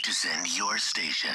to send your station.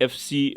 FC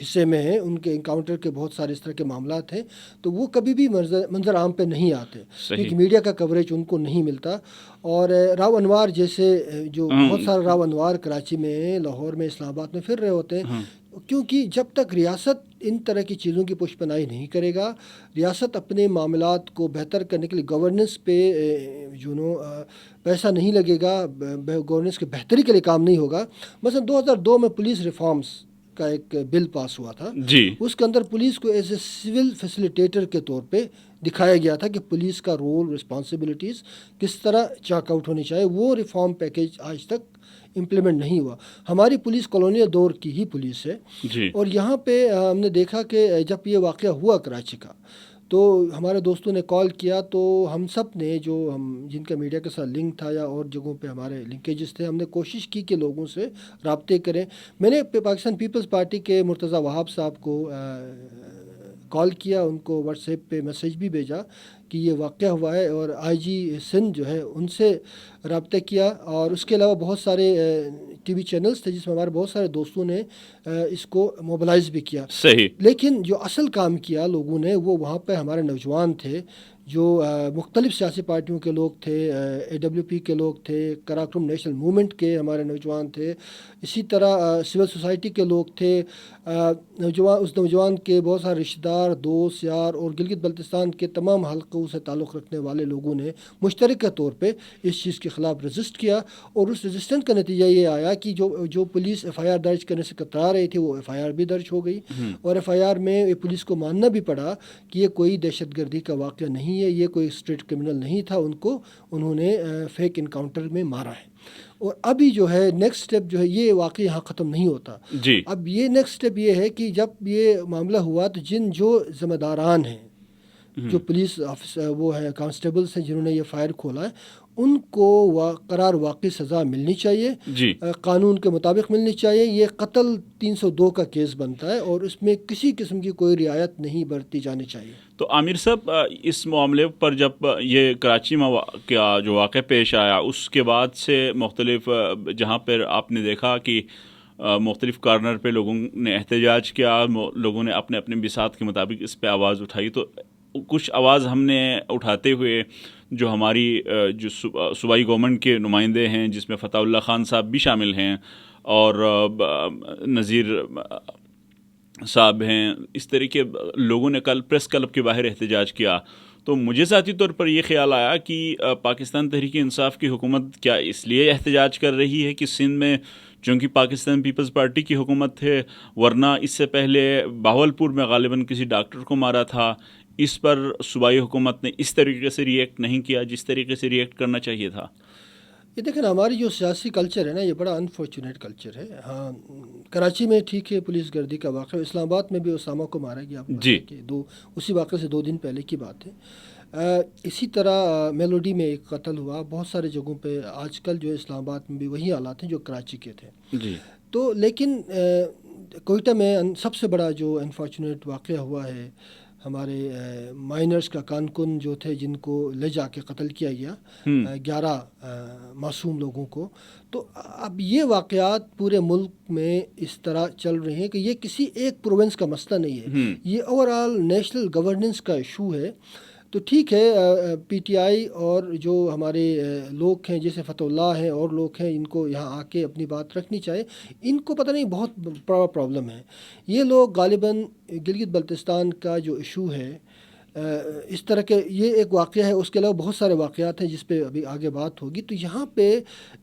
حصے میں ہیں، ان کے انکاؤنٹر کے بہت سارے اس طرح کے معاملات ہیں، تو وہ کبھی بھی منظر عام پہ نہیں آتے کیونکہ میڈیا کا کوریج ان کو نہیں ملتا. اور راو انوار جیسے جو بہت سارے راو انوار کراچی میں، لاہور میں، اسلام آباد میں پھر رہے ہوتے ہیں، کیونکہ جب تک ریاست ان طرح کی چیزوں کی پشت پناہی نہیں کرے گا، ریاست اپنے معاملات کو بہتر کرنے کے لیے گورننس پہ پیسہ نہیں لگے گا، گورننس کی بہتری کے لیے کام نہیں ہوگا. مثلا 2002 میں پولیس ریفارمز کا ایک بل پاس ہوا تھا جی. اس کے اندر پولیس کو ایز اے سول فیسیلیٹیٹر کے طور پہ دکھایا گیا تھا کہ پولیس کا رول، رسپانسبلٹیز کس طرح چاک آؤٹ ہونی چاہیے. وہ ریفارم پیکیج آج تک امپلیمنٹ نہیں ہوا. ہماری پولیس کالونیل دور کی ہی پولیس ہے جی. اور یہاں پہ ہم نے دیکھا کہ جب یہ واقعہ ہوا کراچی کا تو ہمارے دوستوں نے کال کیا، تو ہم سب نے جن کا میڈیا کے ساتھ لنک تھا یا اور جگہوں پہ ہمارے لنکیجز تھے، ہم نے کوشش کی کہ لوگوں سے رابطے کریں. میں نے پاکستان پیپلز پارٹی کے مرتضیٰ وہاب صاحب کو کال کیا، ان کو واٹس ایپ پہ میسیج بھی بھیجا کہ یہ واقعہ ہوا ہے، اور آئی جی سندھ جو ہے ان سے رابطہ کیا. اور اس کے علاوہ بہت سارے ٹی وی چینلز تھے جس میں ہمارے بہت سارے دوستوں نے اس کو موبلائز بھی کیا. صحیح. لیکن جو اصل کام کیا لوگوں نے وہ وہاں پہ ہمارے نوجوان تھے، جو مختلف سیاسی پارٹیوں کے لوگ تھے، اے ڈبلیو پی کے لوگ تھے، کراکرم نیشنل موومنٹ کے ہمارے نوجوان تھے، اسی طرح سول سوسائٹی کے لوگ تھے. اس نوجوان کے بہت سارے رشتہ دار، دوست، یار اور گلگت بلتستان کے تمام حلقوں سے تعلق رکھنے والے لوگوں نے مشترکہ طور پہ اس چیز کے خلاف رجسٹ کیا. اور اس رجسٹنس کا نتیجہ یہ آیا کہ جو پولیس ایف آئی آر درج کرنے سے کترا رہی تھی وہ ایف آئی آر بھی درج ہو گئی. اور ایف آئی آر میں پولیس کو ماننا بھی پڑا کہ یہ کوئی دہشت گردی کا واقعہ نہیں ہے، یہ کوئی اسٹریٹ کرمنل نہیں تھا، انہوں نے فیک انکاؤنٹر میں مارا ہے. اور ابھی جو ہے نیکسٹ اسٹیپ جو ہے، یہ واقعی یہاں ختم نہیں ہوتا. جی. اب یہ نیکسٹ اسٹیپ یہ ہے کہ جب یہ معاملہ ہوا تو جو ذمہ داران ہیں، جو پولیس آفیسر وہ ہیں، کانسٹیبلس ہیں جنہوں نے یہ فائر کھولا ہے، ان کو قرار واقعی سزا ملنی چاہیے. جی. قانون کے مطابق ملنی چاہیے. یہ قتل 302 کا کیس بنتا ہے اور اس میں کسی قسم کی کوئی رعایت نہیں برتی جانی چاہیے. تو عامر صاحب، اس معاملے پر جب یہ کراچی میں کا جو واقعہ پیش آیا، اس کے بعد سے مختلف جہاں پر آپ نے دیکھا کہ مختلف کارنر پہ لوگوں نے احتجاج کیا، لوگوں نے اپنے اپنے بساط کے مطابق اس پہ آواز اٹھائی. تو کچھ آواز ہم نے اٹھاتے ہوئے جو ہماری جو صوبائی گورنمنٹ کے نمائندے ہیں، جس میں فتح اللہ خان صاحب بھی شامل ہیں اور نذیر صاحب ہیں، اس طرح کے لوگوں نے کل پریس کلب کے باہر احتجاج کیا. تو مجھے ذاتی طور پر یہ خیال آیا کہ پاکستان تحریک انصاف کی حکومت کیا اس لیے احتجاج کر رہی ہے کہ سندھ میں چونکہ پاکستان پیپلز پارٹی کی حکومت ہے، ورنہ اس سے پہلے بہاولپور میں غالباً کسی ڈاکٹر کو مارا تھا، اس پر صوبائی حکومت نے اس طریقے سے ریئیکٹ نہیں کیا جس طریقے سے ریئیکٹ کرنا چاہیے تھا. یہ دیکھیں ہماری جو سیاسی کلچر ہے نا، یہ بڑا انفارچونیٹ کلچر ہے. ہاں، کراچی میں ٹھیک ہے پولیس گردی کا واقعہ، اسلام آباد میں بھی اسامہ کو مارا گیا جی. اسی واقعے سے 2 دن پہلے کی بات ہے. اسی طرح میلوڈی میں ایک قتل ہوا. بہت سارے جگہوں پہ آج کل جو اسلام آباد میں بھی وہی حالات ہیں جو کراچی کے تھے. جی. تو لیکن کوئٹہ میں سب سے بڑا جو انفارچونیٹ واقعہ ہوا ہے، ہمارے مائنرز کا کانکن جو تھے جن کو لے جا کے قتل کیا گیا، 11 معصوم لوگوں کو. تو اب یہ واقعات پورے ملک میں اس طرح چل رہے ہیں کہ یہ کسی ایک پروونس کا مسئلہ نہیں ہے، یہ اوور آل نیشنل گورننس کا ایشو ہے. تو ٹھیک ہے، پی ٹی آئی اور جو ہمارے لوگ ہیں جیسے فتح اللہ ہیں اور لوگ ہیں، ان کو یہاں آ کے اپنی بات رکھنی چاہیے. ان کو پتہ نہیں بہت بڑا پرابلم ہے. یہ لوگ غالباً گلگت بلتستان کا جو ایشو ہے، اس طرح کے یہ ایک واقعہ ہے، اس کے علاوہ بہت سارے واقعات ہیں جس پہ ابھی آگے بات ہوگی. تو یہاں پہ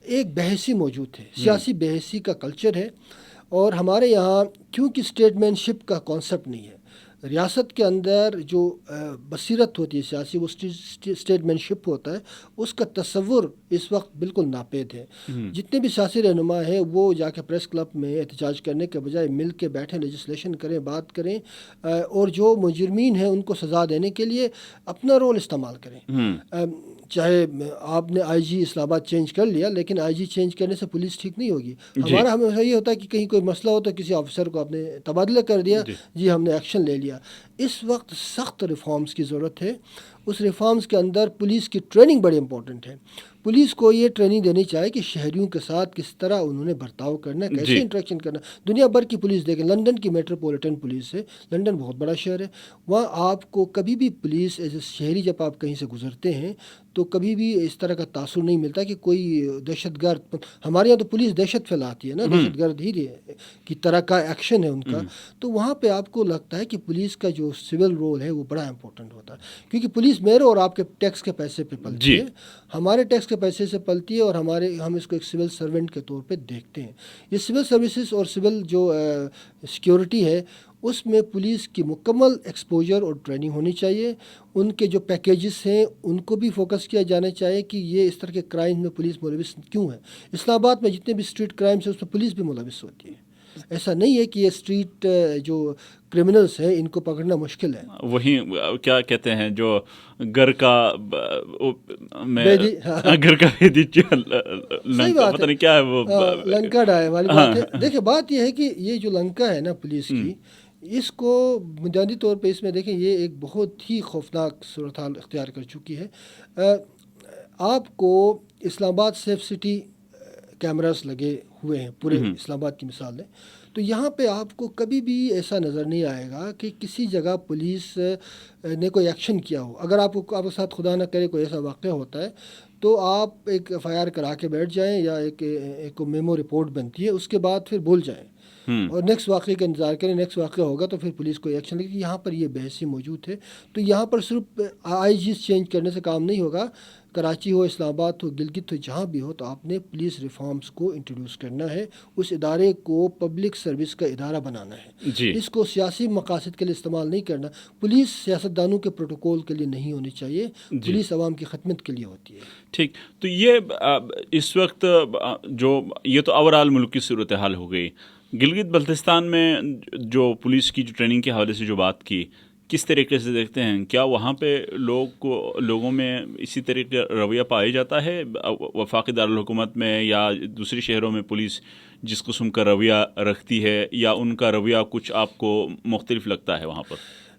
ایک بحثی موجود ہے، سیاسی بحثی کا کلچر ہے. اور ہمارے یہاں کیونکہ اسٹیٹمین شپ کا کانسیپٹ نہیں ہے، ریاست کے اندر جو بصیرت ہوتی ہے سیاسی، وہ اسٹیٹمین شپ ہوتا ہے، اس کا تصور اس وقت بالکل ناپید ہے. جتنے بھی سیاسی رہنما ہیں وہ جا کے پریس کلب میں احتجاج کرنے کے بجائے مل کے بیٹھیں، لیجسلیشن کریں، بات کریں، اور جو مجرمین ہیں ان کو سزا دینے کے لیے اپنا رول استعمال کریں. چاہے آپ نے آئی جی اسلام آباد چینج کر لیا، لیکن آئی جی چینج کرنے سے پولیس ٹھیک نہیں ہوگی. ہمارا ہمیشہ یہ ہوتا ہے کہ کہیں کوئی مسئلہ ہو تو کسی آفیسر کو آپ نے تبادلہ کر دیا، جی ہم نے ایکشن لے لیا. اس وقت سخت ریفارمز کی ضرورت ہے. اس ریفارمز کے اندر پولیس کی ٹریننگ بڑی امپورٹنٹ ہے. پولیس کو یہ ٹریننگ دینی چاہیے کہ شہریوں کے ساتھ کس طرح انہوں نے برتاؤ کرنا ہے، کیسے انٹریکشن کرنا. دنیا بھر کی پولیس دیکھیں، لندن کی میٹروپولیٹن پولیس ہے، لندن بہت بڑا شہر ہے، وہاں آپ کو کبھی بھی پولیس ایز اے شہری جب آپ کہیں سے گزرتے ہیں تو کبھی بھی اس طرح کا تاثر نہیں ملتا کہ کوئی دہشت گرد. ہمارے یہاں تو پولیس دہشت پھیلاتی ہے نا، دہشت گرد ہی کی طرح کا ایکشن ہے ان کا. تو وہاں پہ آپ کو لگتا ہے کہ پولیس کا جو سول رول ہے وہ بڑا امپورٹنٹ ہوتا ہے، کیونکہ پولیس میرے اور آپ کے ٹیکس کے پیسے پہ پلتی ہے، ہمارے ٹیکس کے پیسے سے پلتی ہے، اور ہم اس کو ایک سول سرونٹ کے طور پہ دیکھتے ہیں. یہ سول سروسز اور سول جو سیکیورٹی ہے اس میں پولیس کی مکمل ایکسپوجر اور ٹریننگ ہونی چاہیے. ان کے جو پیکیجز ہیں ان کو بھی فوکس کیا جانا چاہیے کہ یہ اس طرح کے کرائم میں پولیس ملوث کیوں ہے. اسلام آباد میں جتنے بھی اسٹریٹ کرائمس ہیں اس میں پولیس بھی ملوث ہوتی ہے. ایسا نہیں ہے کہ یہ اسٹریٹ جو کرمنلس ہیں ان کو پکڑنا مشکل ہے. وہی کیا کہتے ہیں جو گھر کا گھر کا پتہ نہیں کیا ہے وہ لنکا ڈائے والی بات ہے. دیکھیں بات یہ ہے کہ یہ جو لنکا ہے نا پولیس کی، اس کو بنیادی طور پہ اس میں دیکھیں یہ ایک بہت ہی خوفناک صورتحال اختیار کر چکی ہے. آپ کو اسلام آباد سیف سٹی کیمراز لگے ہوئے ہیں، پورے اسلام آباد کی مثال ہے، تو یہاں پہ آپ کو کبھی بھی ایسا نظر نہیں آئے گا کہ کسی جگہ پولیس نے کوئی ایکشن کیا ہو. اگر آپ کے ساتھ خدا نہ کرے کوئی ایسا واقعہ ہوتا ہے تو آپ ایک FIR کرا کے بیٹھ جائیں یا ایک میمو رپورٹ بنتی ہے، اس کے بعد پھر بھول جائیں اور نیکسٹ واقعے کا انتظار کریں. نیکسٹ واقعہ ہوگا تو پھر پولیس کوئی ایکشن لے گی. یہاں پر یہ بحثی موجود ہے. تو یہاں پر صرف IGs چینج کرنے سے کام نہیں ہوگا. کراچی ہو، اسلام آباد ہو، گلگت ہو، جہاں بھی ہو، تو آپ نے پولیس ریفارمز کو انٹروڈیوس کرنا ہے. اس ادارے کو پبلک سروس کا ادارہ بنانا ہے. اس کو سیاسی مقاصد کے لیے استعمال نہیں کرنا. پولیس سیاستدانوں کے پروٹوکول کے لیے نہیں ہونی چاہیے، پولیس عوام کی خدمت کے لیے ہوتی ہے. ٹھیک. تو یہ اس وقت جو یہ تو اوورآل ملک کی صورتحال ہو گئی. گلگت بلتستان میں جو پولیس کی جو ٹریننگ کے حوالے سے جو بات کی، کس طریقے سے دیکھتے ہیں؟ کیا وہاں پہ لوگوں میں اسی طریقے کا رویہ پایا جاتا ہے وفاقی دارالحکومت میں یا دوسرے شہروں میں پولیس جس قسم کا رویہ رکھتی ہے، یا ان کا رویہ کچھ آپ کو مختلف لگتا ہے وہاں پر؟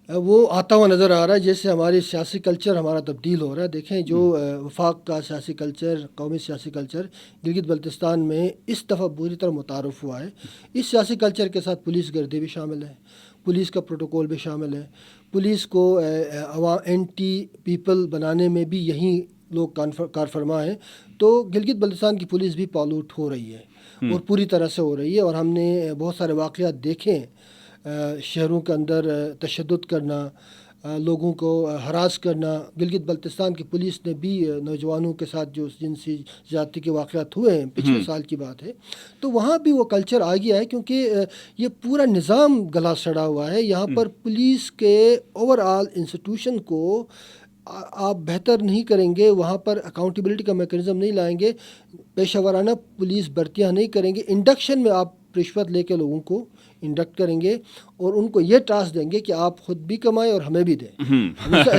وہ آتا ہوا نظر آ رہا ہے جیسے ہماری سیاسی کلچر ہمارا تبدیل ہو رہا ہے. دیکھیں جو وفاق کا سیاسی کلچر، قومی سیاسی کلچر گلگت بلتستان میں اس دفعہ بری طرح متعارف ہوا ہے. اس سیاسی کلچر کے ساتھ پولیس گردی بھی شامل ہے، پولیس کا پروٹوکول بھی شامل ہے. پولیس کو اینٹی پیپل بنانے میں بھی یہی لوگ کار فرما ہیں. تو گلگت بلتستان کی پولیس بھی پالوٹ ہو رہی ہے اور پوری طرح سے ہو رہی ہے. اور ہم نے بہت سارے واقعات دیکھے ہیں، شہروں کے اندر تشدد کرنا، لوگوں کو ہراس کرنا. گلگت بلتستان کی پولیس نے بھی نوجوانوں کے ساتھ جو جنسی زیادتی کے واقعات ہوئے ہیں پچھلے سال کی بات ہے، تو وہاں بھی وہ کلچر آ گیا ہے کیونکہ یہ پورا نظام گلا سڑا ہوا ہے. یہاں پر پولیس کے اوور آل انسٹیٹیوشن کو آپ بہتر نہیں کریں گے، وہاں پر اکاؤنٹیبلٹی کا میکانزم نہیں لائیں گے، پیشہ ورانہ پولیس بھرتیاں نہیں کریں گے. انڈکشن میں آپ رشوت لے کے لوگوں کو انڈکٹ کریں گے اور ان کو یہ ٹاسک دیں گے کہ آپ خود بھی کمائیں اور ہمیں بھی دیں.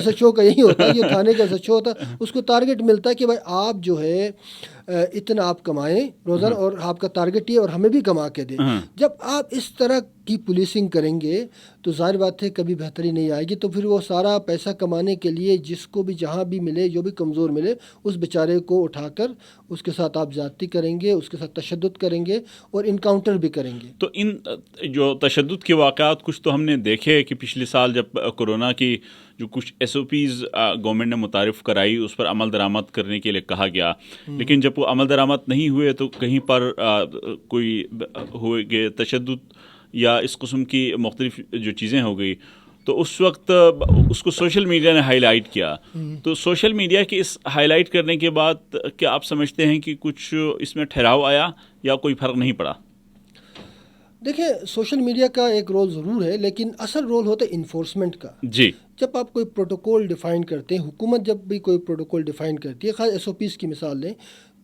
SHO کا یہی ہوتا ہے، یہ تھانے کا SHO ہوتا ہے، اس کو ٹارگٹ ملتا ہے کہ بھائی آپ جو ہے اتنا آپ کمائیں روزانہ اور آپ کا ٹارگٹ یہ اور ہمیں بھی کما کے دیں. جب آپ اس طرح کی پولیسنگ کریں گے تو ظاہر بات ہے کبھی بہتری نہیں آئے گی. تو پھر وہ سارا پیسہ کمانے کے لیے جس کو بھی جہاں بھی ملے، جو بھی کمزور ملے، اس بیچارے کو اٹھا کر اس کے ساتھ آپ زیادتی کریں گے، اس کے ساتھ تشدد کریں گے اور انکاؤنٹر بھی کریں گے. تو ان جو تشدد کے واقعات کچھ تو ہم نے دیکھے کہ پچھلے سال جب کورونا کی جو کچھ SOPs گورنمنٹ نے متعارف کرائی اس پر عمل درآمد کرنے کے لیے کہا گیا، لیکن جب وہ عمل درآمد نہیں ہوئے تو کہیں پر کوئی ہوئے گئے تشدد یا اس قسم کی مختلف جو چیزیں ہو گئی، تو اس وقت اس کو سوشل میڈیا نے ہائی لائٹ کیا. تو سوشل میڈیا کے اس ہائی لائٹ کرنے کے بعد کیا آپ سمجھتے ہیں کہ کچھ اس میں ٹھہراؤ آیا یا کوئی فرق نہیں پڑا؟ دیکھیں سوشل میڈیا کا ایک رول ضرور ہے، لیکن اصل رول ہوتا ہے انفورسمنٹ کا. جی. جب آپ کوئی پروٹوکول ڈیفائن کرتے ہیں، حکومت جب بھی کوئی پروٹوکول ڈیفائن کرتی ہے، خاص SOPs کی مثال لیں،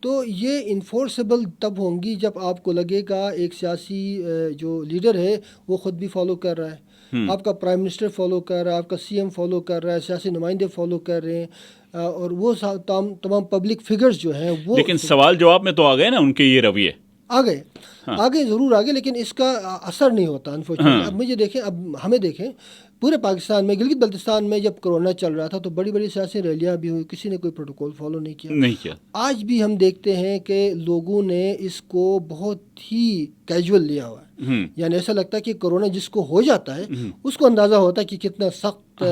تو یہ انفورسیبل تب ہوں گی جب آپ کو لگے گا ایک سیاسی جو لیڈر ہے وہ خود بھی فالو کر رہا ہے، آپ کا پرائم منسٹر فالو کر رہا ہے، آپ کا CM فالو کر رہا ہے، سیاسی نمائندے فالو کر رہے ہیں، اور وہ تمام پبلک فگرز جو ہیں وہ. لیکن سوال جواب میں تو آ گئے نا ان کے یہ رویے آگے ضرور آگے، لیکن اس کا اثر نہیں ہوتا انفارچونیٹلی. اب مجھے دیکھیں، اب ہمیں دیکھیں، پورے پاکستان میں گلگت بلتستان میں جب کرونا چل رہا تھا تو بڑی بڑی سیاسی ریلیاں بھی ہوئی, کسی نے کوئی پروٹوکول فالو نہیں کیا. آج بھی ہم دیکھتے ہیں کہ لوگوں نے اس کو بہت ہی کیجول لیا ہوا ہے. یعنی ایسا لگتا ہے کہ کرونا جس کو ہو جاتا ہے اس کو اندازہ ہوتا ہے کہ کتنا سخت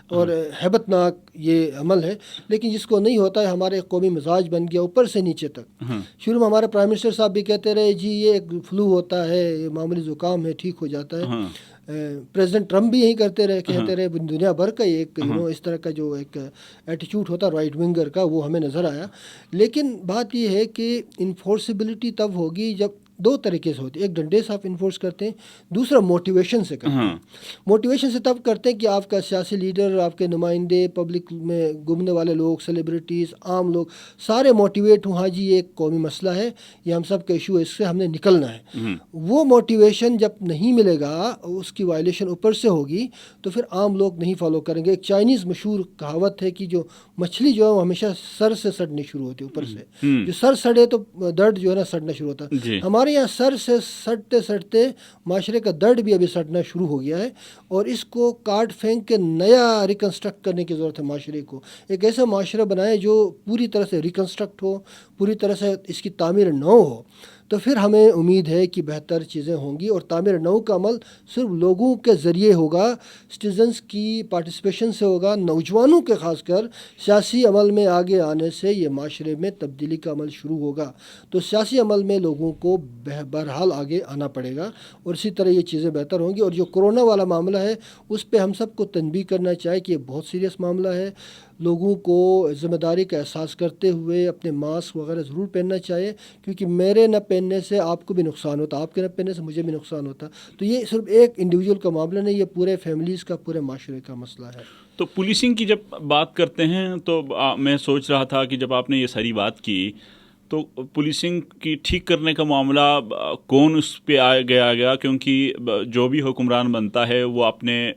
اور ہیبت ناک یہ عمل ہے, لیکن جس کو نہیں ہوتا ہے ہمارے قومی مزاج بن گیا اوپر سے نیچے تک. شروع میں ہمارے پرائم منسٹر صاحب بھی کہتے رہے جی یہ ایک فلو ہوتا ہے, یہ معمولی زکام ہے, ٹھیک ہو جاتا ہے. پریزیڈنٹ ٹرمپ بھی یہی کہتے رہے دنیا بھر کا ایک اس طرح کا جو ایک ایٹیچیوڈ ہوتا ہے رائٹ ونگر کا وہ ہمیں نظر آیا. لیکن بات یہ ہے کہ انفورسبلٹی تب ہوگی جب دو طریقے سے ہوتی ہے. ایک ڈنڈے سے آپ انفورس کرتے ہیں, دوسرا موٹیویشن سے کرتے ہیں. موٹیویشن سے تب کرتے ہیں کہ آپ کا سیاسی لیڈر, آپ کے نمائندے, پبلک میں گھومنے والے لوگ, سیلیبریٹیز, عام لوگ سارے موٹیویٹ ہوں, ہاں جی یہ ایک قومی مسئلہ ہے, یہ ہم سب کا ایشو ہے, اس سے ہم نے نکلنا ہے. وہ موٹیویشن جب نہیں ملے گا, اس کی وائلیشن اوپر سے ہوگی تو پھر عام لوگ نہیں فالو کریں گے. ایک چائنیز مشہور کہاوت ہے کہ جو مچھلی جو ہے وہ ہمیشہ سر سے سڑنی شروع ہوتی ہے اوپر سے, جو سر سڑے تو درد جو ہے نا سڑنا شروع ہوتا ہے. ہمارے یہاں سر سے سڑتے سڑتے معاشرے کا درد بھی ابھی سڑنا شروع ہو گیا ہے, اور اس کو کاٹ پھینک کے نیا ریکنسٹرکٹ کرنے کی ضرورت ہے. معاشرے کو ایک ایسا معاشرہ بنائے جو پوری طرح سے ریکنسٹرکٹ ہو, پوری طرح سے اس کی تعمیر نو ہو, تو پھر ہمیں امید ہے کہ بہتر چیزیں ہوں گی. اور تعمیر نو کا عمل صرف لوگوں کے ذریعے ہوگا, سٹیزنز کی پارٹیسپیشن سے ہوگا, نوجوانوں کے خاص کر سیاسی عمل میں آگے آنے سے یہ معاشرے میں تبدیلی کا عمل شروع ہوگا. تو سیاسی عمل میں لوگوں کو بہرحال آگے آنا پڑے گا, اور اسی طرح یہ چیزیں بہتر ہوں گی. اور جو کرونا والا معاملہ ہے اس پہ ہم سب کو تنبیہ کرنا چاہیے کہ یہ بہت سیریس معاملہ ہے. لوگوں کو ذمہ داری کا احساس کرتے ہوئے اپنے ماسک وغیرہ ضرور پہننا چاہیے, کیونکہ میرے نہ پہننے سے آپ کو بھی نقصان ہوتا, آپ کے نہ پہننے سے مجھے بھی نقصان ہوتا. تو یہ صرف ایک انڈیویجول کا معاملہ نہیں, یہ پورے فیملیز کا, پورے معاشرے کا مسئلہ ہے. تو پولیسنگ کی جب بات کرتے ہیں تو میں سوچ رہا تھا کہ جب آپ نے یہ ساری بات کی تو پولیسنگ کی ٹھیک کرنے کا معاملہ کون اس پہ آ گیا کیونکہ جو بھی حکمران بنتا ہے وہ اپنے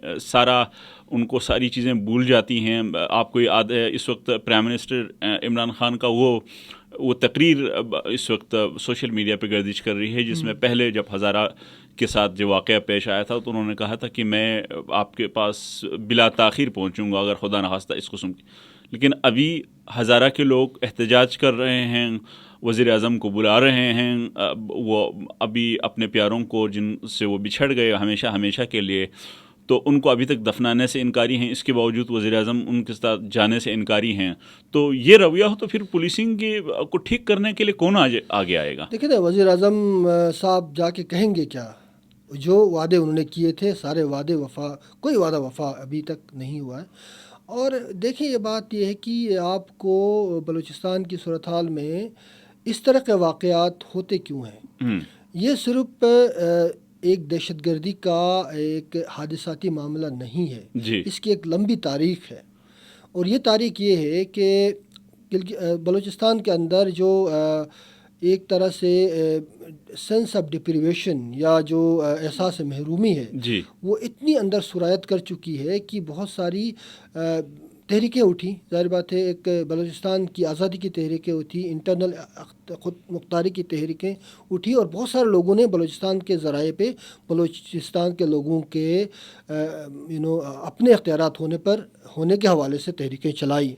ان کو ساری چیزیں بھول جاتی ہیں. آپ کو یاد ہے اس وقت پرائم منسٹر عمران خان کا وہ تقریر اس وقت سوشل میڈیا پہ گردش کر رہی ہے, جس میں پہلے جب ہزارہ کے ساتھ جو واقعہ پیش آیا تھا تو انہوں نے کہا تھا کہ میں آپ کے پاس بلا تاخیر پہنچوں گا اگر خدا نخواستہ اس قسم کی. لیکن ابھی ہزارہ کے لوگ احتجاج کر رہے ہیں, وزیر اعظم کو بلا رہے ہیں, وہ ابھی اپنے پیاروں کو جن سے وہ بچھڑ گئے ہمیشہ کے لیے, تو ان کو ابھی تک دفنانے سے انکاری ہیں. اس کے باوجود وزیر اعظم ان کے ساتھ جانے سے انکاری ہیں. تو یہ رویہ ہو تو پھر پولیسنگ کو ٹھیک کرنے کے لیے کون آگے آئے گا؟ دیکھیں نا, وزیر اعظم صاحب جا کے کہیں گے کیا؟ جو وعدے انہوں نے کیے تھے سارے وعدے کوئی وعدہ وفا ابھی تک نہیں ہوا ہے. اور دیکھیں یہ بات یہ ہے کہ آپ کو بلوچستان کی صورتحال میں اس طرح کے واقعات ہوتے کیوں ہیں؟ یہ صرف ایک دہشت گردی کا ایک حادثاتی معاملہ نہیں ہے, اس کی ایک لمبی تاریخ ہے. اور یہ تاریخ یہ ہے کہ بلوچستان کے اندر جو ایک طرح سے سینس آف ڈپریویشن یا جو احساس محرومی ہے وہ اتنی اندر سرایت کر چکی ہے کہ بہت ساری تحریکیں اٹھیں. ظاہر بات ہے ایک بلوچستان کی آزادی کی تحریکیں اٹھی, انٹرنل خود مختاری کی تحریکیں اٹھی, اور بہت سارے لوگوں نے بلوچستان کے ذرائع پہ بلوچستان کے لوگوں کے اپنے اختیارات ہونے کے حوالے سے تحریکیں چلائی.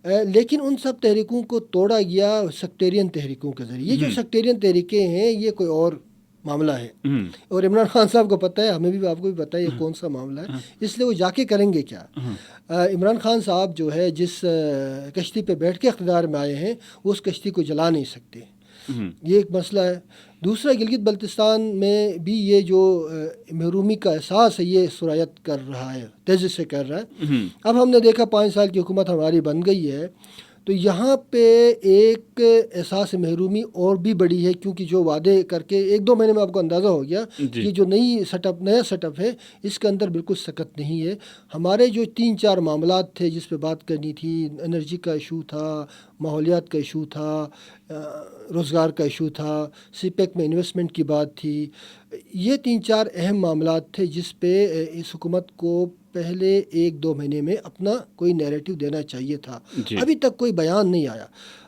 لیکن ان سب تحریکوں کو توڑا گیا سیکٹیرین تحریکوں کے ذریعے. یہ جو سیکٹیرین تحریکیں ہیں یہ کوئی اور معاملہ ہے, اور عمران خان صاحب کو پتہ ہے, ہمیں بھی آپ کو بھی پتہ ہے یہ کون سا معاملہ ہے. اس لیے وہ جا کے کریں گے کیا؟ عمران خان صاحب جو ہے جس کشتی پہ بیٹھ کے اقتدار میں آئے ہیں وہ اس کشتی کو جلا نہیں سکتے, یہ ایک مسئلہ ہے. دوسرا, گلگت بلتستان میں بھی یہ جو محرومی کا احساس ہے یہ سرایت کر رہا ہے, تیزی سے کر رہا ہے. اب ہم نے دیکھا 5 سال کی حکومت ہماری بن گئی ہے تو یہاں پہ ایک احساس محرومی اور بھی بڑی ہے, کیونکہ جو وعدے کر کے 1-2 مہینے میں آپ کو اندازہ ہو گیا کہ جو نیا سیٹ اپ ہے اس کے اندر بالکل سکت نہیں ہے. ہمارے جو 3-4 معاملات تھے جس پہ بات کرنی تھی, انرجی کا ایشو تھا, ماحولیات کا ایشو تھا, روزگار کا ایشو تھا, سی پیک میں انویسٹمنٹ کی بات تھی, یہ 3-4 اہم معاملات تھے جس پہ اس حکومت کو پہلے 1-2 مہینے میں اپنا کوئی نیریٹو دینا چاہیے تھا. ابھی تک کوئی بیان نہیں آیا.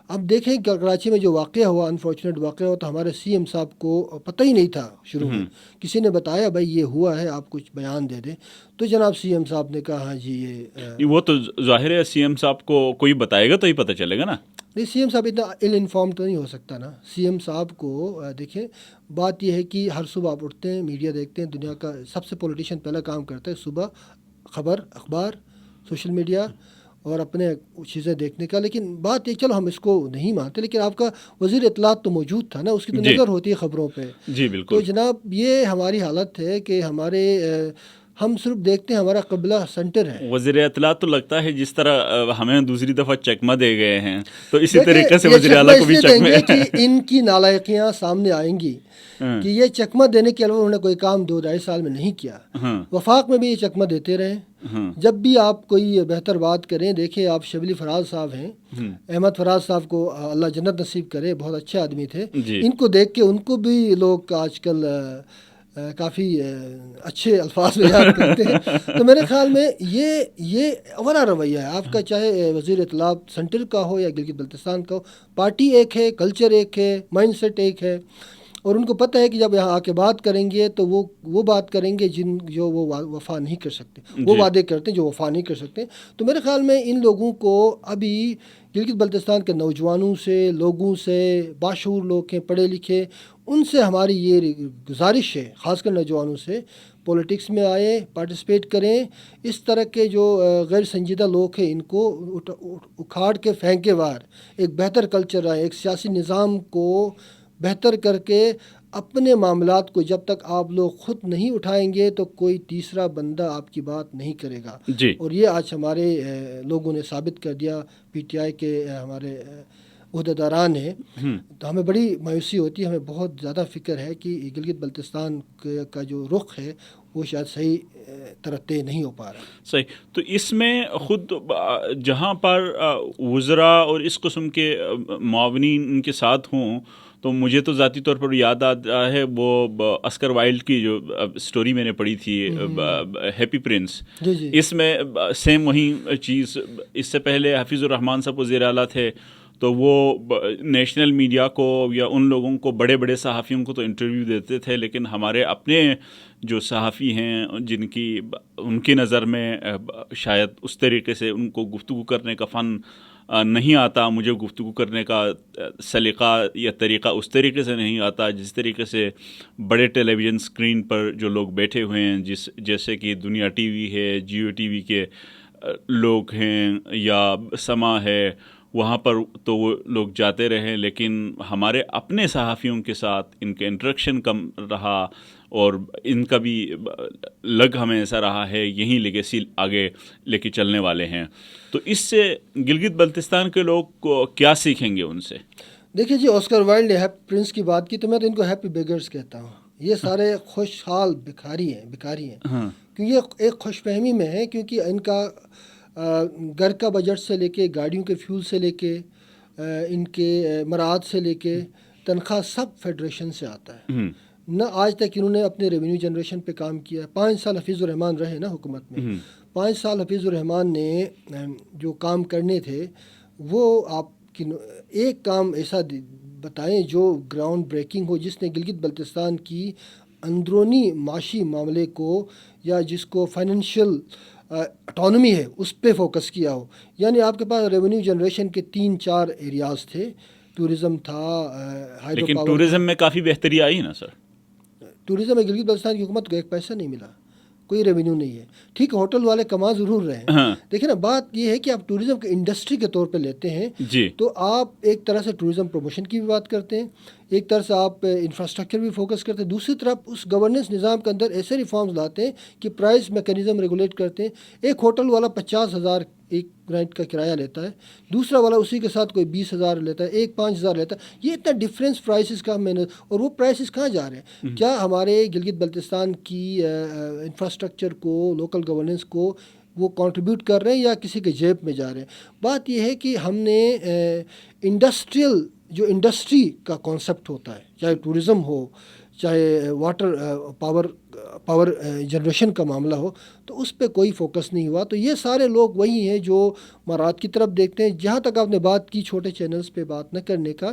اب دیکھیں کہ کراچی میں جو واقعہ ہوا، انفارچونیٹ واقعہ ہوا، تو ہمارے سی ایم صاحب کو پتہ ہی نہیں تھا شروع میں. کسی نے بتایا بھائی یہ ہوا ہے، آپ کچھ بیان دے دیں. تو جناب سی ایم صاحب نے کہا ہاں جی یہ وہ تو ظاہر ہے سی ایم صاحب کو کوئی بتائے گا تو ہی پتہ چلے گا نا. نہیں، سی ایم صاحب اتنا ان انفارم تو نہیں ہو سکتا نا. سی ایم صاحب کو دیکھیں بات یہ ہے کہ ہر صبح آپ اٹھتے ہیں، میڈیا دیکھتے ہیں. دنیا کا سب سے پولیٹیشین پہلا کام کرتا ہے صبح خبر، اخبار، سوشل میڈیا اور اپنے چیزیں دیکھنے کا. لیکن بات یہ، چلو ہم اس کو نہیں مانتے، لیکن آپ کا وزیر اطلاعات تو موجود تھا نا، اس کی تو جی نظر ہوتی ہے خبروں پہ. جی تو بالکل. جناب یہ ہماری حالت ہے کہ ہم صرف دیکھتے ہیں ہمارا قبلہ سینٹر ہے. وزیر اطلاعات تو لگتا ہے جس طرح ہمیں دوسری دفعہ چکمہ دے گئے ہیں تو اسی دیکھیں طریقے سے یہ وزیر چکمہ اعلیٰ کو اس بھی لیے دیں چکمے. گے کہ ان کی نالائقیاں سامنے آئیں گی کہ یہ چکمہ دینے کے علاوہ انہوں نے کوئی کام 2-2.5 سال میں نہیں کیا. وفاق میں بھی یہ چکمہ دیتے رہے. جب بھی آپ کوئی بہتر بات کریں، دیکھیں آپ شبلی فراز صاحب ہیں، احمد فراز صاحب کو اللہ جنت نصیب کرے، بہت اچھے آدمی تھے. ان کو دیکھ کے ان کو بھی لوگ آج کل کافی اچھے الفاظ میں یاد کرتے ہیں. تو میرے خیال میں یہ اورا رویہ ہے آپ کا، چاہے وزیر اطلاعات سینٹر کا ہو یا گلگت بلتستان کا ہو. پارٹی ایک ہے، کلچر ایک ہے، مائنڈ سیٹ ایک ہے، اور ان کو پتہ ہے کہ جب یہاں آ کے بات کریں گے تو وہ بات کریں گے جو وہ وفا نہیں کر سکتے. وہ وعدے کرتے ہیں جو وفا نہیں کر سکتے. تو میرے خیال میں ان لوگوں کو ابھی گلگت بلتستان کے نوجوانوں سے، لوگوں سے، باشعور لوگ ہیں، پڑھے لکھے، ان سے ہماری یہ گزارش ہے، خاص کر نوجوانوں سے، پولیٹکس میں آئے، پارٹیسپیٹ کریں. اس طرح کے جو غیر سنجیدہ لوگ ہیں ان کو اکھاڑ کے پھینکے وار ایک بہتر کلچر آئے، ایک سیاسی نظام کو بہتر کر کے اپنے معاملات کو جب تک آپ لوگ خود نہیں اٹھائیں گے تو کوئی تیسرا بندہ آپ کی بات نہیں کرے گا. جی اور یہ آج ہمارے لوگوں نے ثابت کر دیا، پی ٹی آئی کے ہمارے عہدیداران ہیں. تو ہمیں بڑی مایوسی ہوتی ہے، ہمیں بہت زیادہ فکر ہے کہ گلگت بلتستان کا جو رخ ہے وہ شاید صحیح طرح طے نہیں ہو پا رہا. صحیح. تو اس میں خود جہاں پر وزراء اور اس قسم کے معاونین ان کے ساتھ ہوں تو مجھے تو ذاتی طور پر یاد آتا ہے وہ اسکر وائلڈ کی جو سٹوری میں نے پڑھی تھی، ہیپی پرنس. جی اس میں سیم وہی چیز. اس سے پہلے حفیظ الرحمان صاحب وزیر اعلیٰ تھے تو وہ نیشنل میڈیا کو یا ان لوگوں کو، بڑے بڑے صحافیوں کو تو انٹرویو دیتے تھے، لیکن ہمارے اپنے جو صحافی ہیں جن کی ان کی نظر میں شاید اس طریقے سے ان کو گفتگو کرنے کا فن نہیں آتا. مجھے گفتگو کرنے کا سلیقہ یا طریقہ اس طریقے سے نہیں آتا جس طریقے سے بڑے ٹیلی ویژن اسکرین پر جو لوگ بیٹھے ہوئے ہیں، جیسے کہ دنیا ٹی وی ہے، جیو ٹی وی کے لوگ ہیں یا سما ہے، وہاں پر تو وہ لوگ جاتے رہے. لیکن ہمارے اپنے صحافیوں کے ساتھ ان کا انٹریکشن کم رہا اور ان کا بھی لگ ہمیں ایسا رہا ہے یہیں لیگیسی آگے لے کے چلنے والے ہیں. تو اس سے گلگت بلتستان کے لوگ کو کیا سیکھیں گے ان سے؟ دیکھیے جی، آسکر وائلڈ نے ہیپی پرنس کی بات کی تو میں تو ان کو ہیپی بیگرز کہتا ہوں. یہ سارے خوشحال بھکاری ہیں کیونکہ یہ ایک خوش فہمی میں ہے، کیونکہ ان کا گھر کا بجٹ سے لے کے، گاڑیوں کے فیول سے لے کے، ان کے مراعات سے لے کے تنخواہ سب فیڈریشن سے آتا ہے. نہ آج تک انہوں نے اپنے ریونیو جنریشن پہ کام کیا ہے. 5 سال حفیظ الرحمان رہے نا حکومت میں. 5 سال حفیظ الرحمان نے جو کام کرنے تھے وہ آپ کی ایک کام ایسا بتائیں جو گراؤنڈ بریکنگ ہو، جس نے گلگت بلتستان کی اندرونی معاشی معاملے کو یا جس کو فائنینشیل اٹانومی ہے اس پہ فوکس کیا ہو. یعنی آپ کے پاس ریونیو جنریشن کے 3-4 ایریاز تھے. ٹورزم تھا، ہائیڈرو لیکن پاور. ٹورزم میں کافی بہتری آئی نا سر. ٹورزم میں گلگت بلتستان کی حکومت کو ایک پیسہ نہیں ملا، کوئی ریونیو نہیں ہے. ٹھیک ہے، ہوٹل والے کما ضرور رہے ہیں. دیکھیں نا، بات یہ ہے کہ آپ ٹورزم کے انڈسٹری کے طور پہ لیتے ہیں جی تو آپ ایک طرح سے ٹورزم پروموشن کی بھی بات کرتے ہیں، ایک طرح سے آپ انفراسٹرکچر بھی فوکس کرتے ہیں، دوسری طرف اس گورننس نظام کے اندر ایسے ریفارمز لاتے ہیں کہ پرائز میکینزم ریگولیٹ کرتے ہیں. ایک ہوٹل والا 50,000 ایک نائٹ کا کرایہ لیتا ہے، دوسرا والا اسی کے ساتھ کوئی 20,000 لیتا ہے، ایک 5,000 لیتا ہے. یہ اتنا ڈفرینس پرائسز کا اور وہ پرائسز کہاں جا رہے ہیں؟ کیا ہمارے گلگت بلتستان کی انفراسٹرکچر کو، لوکل گورننس کو وہ کنٹریبیوٹ کر رہے ہیں یا کسی کے جیب میں جا رہے ہیں؟ بات یہ ہے کہ ہم نے انڈسٹری کا کانسیپٹ ہوتا ہے، چاہے ٹورزم ہو، چاہے پاور جنریشن کا معاملہ ہو، تو اس پہ کوئی فوکس نہیں ہوا. تو یہ سارے لوگ وہی ہیں جو مارات کی طرف دیکھتے ہیں. جہاں تک آپ نے بات کی چھوٹے چینلز پہ بات نہ کرنے کا،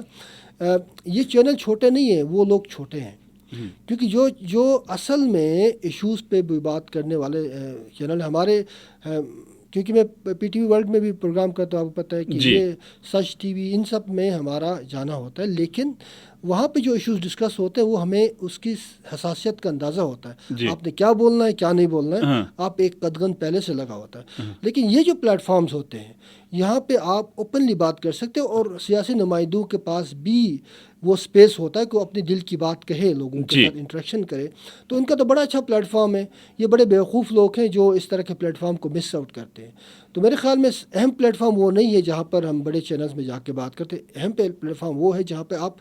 یہ چینل چھوٹے نہیں ہیں، وہ لوگ چھوٹے ہیں. کیونکہ جو اصل میں ایشوز پہ بھی بات کرنے والے چینل ہمارے، کیونکہ میں پی ٹی وی ورلڈ میں بھی پروگرام کرتا ہوں، آپ کو پتہ ہے کہ یہ سچ ٹی وی ان سب میں ہمارا جانا ہوتا ہے، لیکن وہاں پہ جو ایشوز ڈسکس ہوتے ہیں وہ ہمیں اس کی حساسیت کا اندازہ ہوتا ہے. آپ نے کیا بولنا ہے کیا نہیں بولنا ہے، آپ ایک قدغن پہلے سے لگا ہوتا ہے. لیکن یہ جو پلیٹ فارمز ہوتے ہیں یہاں پہ آپ اوپنلی بات کر سکتے ہو، اور سیاسی نمائندوں کے پاس بھی وہ سپیس ہوتا ہے کہ وہ اپنے دل کی بات کہے، لوگوں کے ساتھ انٹریکشن کرے. تو ان کا تو بڑا اچھا پلیٹ فارم ہے. یہ بڑے بیوقوف لوگ ہیں جو اس طرح کے پلیٹ فارم کو مس آؤٹ کرتے ہیں. تو میرے خیال میں اہم پلیٹ فارم وہ نہیں ہے جہاں پر ہم بڑے چینلز میں جا کے بات کرتے. اہم پلیٹ فارم وہ ہے جہاں پہ آپ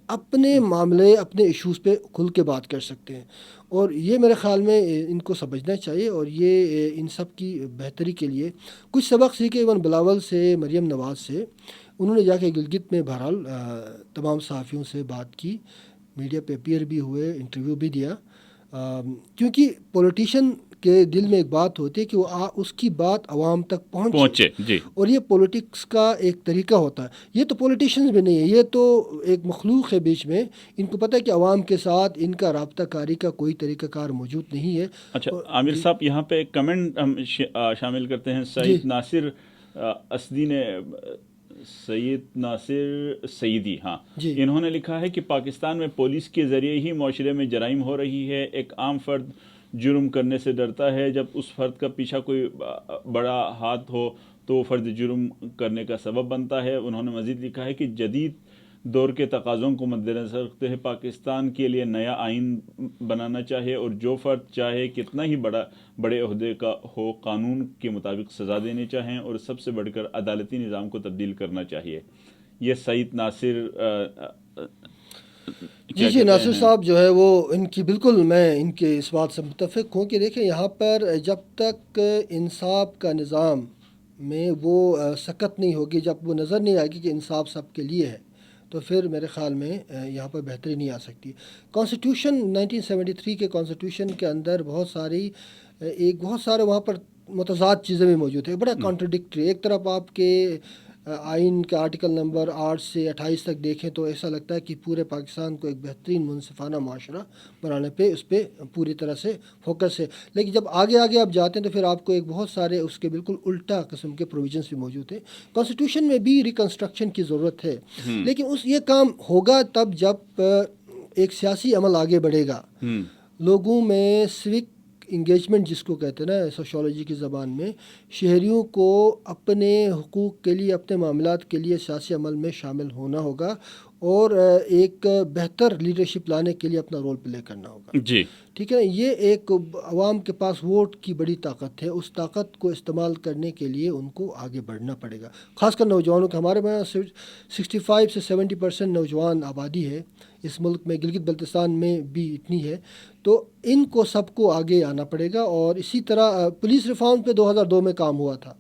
اپنے معاملے، اپنے ایشوز پہ کھل کے بات کر سکتے ہیں. اور یہ میرے خیال میں ان کو سمجھنا چاہیے، اور یہ ان سب کی بہتری کے لیے کچھ سبق سیکھے. ایون بلاول سے، مریم نواز سے، انہوں نے جا کے گلگت میں بہرحال تمام صحافیوں سے بات کی، میڈیا پہ اپیئر بھی ہوئے، انٹرویو بھی دیا. کیونکہ پولیٹیشین کے دل میں ایک بات ہوتی ہے کہ وہ اس کی بات عوام تک پہنچے. اور یہ پولیٹکس کا ایک طریقہ ہوتا ہے. یہ تو پولیٹیشینز بھی نہیں ہے، یہ تو ایک مخلوق ہے بیچ میں. ان کو پتہ ہے کہ عوام کے ساتھ ان کا رابطہ کاری کا کوئی طریقہ کار موجود نہیں ہے. اچھا عامر صاحب، یہاں پہ ایک کمنٹ ہم شامل کرتے ہیں. سعید ناصر اسدی نے، سید ناصر سیدی، ہاں، انہوں نے لکھا ہے کہ پاکستان میں پولیس کے ذریعے ہی معاشرے میں جرائم ہو رہی ہے. ایک عام فرد جرم کرنے سے ڈرتا ہے، جب اس فرد کا پیچھے کوئی بڑا ہاتھ ہو تو وہ فرد جرم کرنے کا سبب بنتا ہے. انہوں نے مزید لکھا ہے کہ جدید دور کے تقاضوں کو مد نظر رکھتے ہوئے پاکستان کے لیے نیا آئین بنانا چاہیے، اور جو فرد چاہے کتنا ہی بڑے عہدے کا ہو قانون کے مطابق سزا دینی چاہیں، اور سب سے بڑھ کر عدالتی نظام کو تبدیل کرنا چاہیے. یہ سعید ناصر جی ناصر صاحب جو ہے وہ ان کی بالکل، میں ان کے اس بات سے متفق ہوں کہ دیکھیں یہاں پر جب تک انصاف کا نظام میں وہ سکت نہیں ہوگی، جب وہ نظر نہیں آئے گی کہ انصاف سب کے لیے ہے، تو پھر میرے خیال میں یہاں پر بہتری نہیں آ سکتی. کانسٹیٹیوشن 1973 کے کانسٹیٹیوشن کے اندر بہت سارے وہاں پر متضاد چیزیں بھی موجود ہیں، بڑا کانٹرڈکٹری. ایک طرف آپ کے آئین کا آرٹیکل نمبر 8 سے 28 تک دیکھیں تو ایسا لگتا ہے کہ پورے پاکستان کو ایک بہترین منصفانہ معاشرہ بنانے پہ اس پہ پوری طرح سے فوکس ہے. لیکن جب آگے آپ جاتے ہیں تو پھر آپ کو ایک بہت سارے اس کے بالکل الٹا قسم کے پروویژنس بھی موجود ہیں. کانسٹیٹیوشن میں بھی ریکنسٹرکشن کی ضرورت ہے، لیکن یہ کام ہوگا تب جب ایک سیاسی عمل آگے بڑھے گا، لوگوں میں سوک انگیجمنٹ جس کو کہتے ہیں نا سوشیولوجی کی زبان میں، شہریوں کو اپنے حقوق کے لیے، اپنے معاملات کے لیے سیاسی عمل میں شامل ہونا ہوگا، اور ایک بہتر لیڈرشپ لانے کے لیے اپنا رول پلے کرنا ہوگا. جی ٹھیک ہے نا. یہ ایک عوام کے پاس ووٹ کی بڑی طاقت ہے، اس طاقت کو استعمال کرنے کے لیے ان کو آگے بڑھنا پڑے گا، خاص کر نوجوانوں کا. ہمارے میں 65 سے 70% نوجوان آبادی ہے اس ملک میں، گلگت بلتستان میں بھی اتنی ہے. تو ان کو سب کو آگے آنا پڑے گا. اور اسی طرح پولیس ریفارم پہ 2002 میں کام ہوا تھا.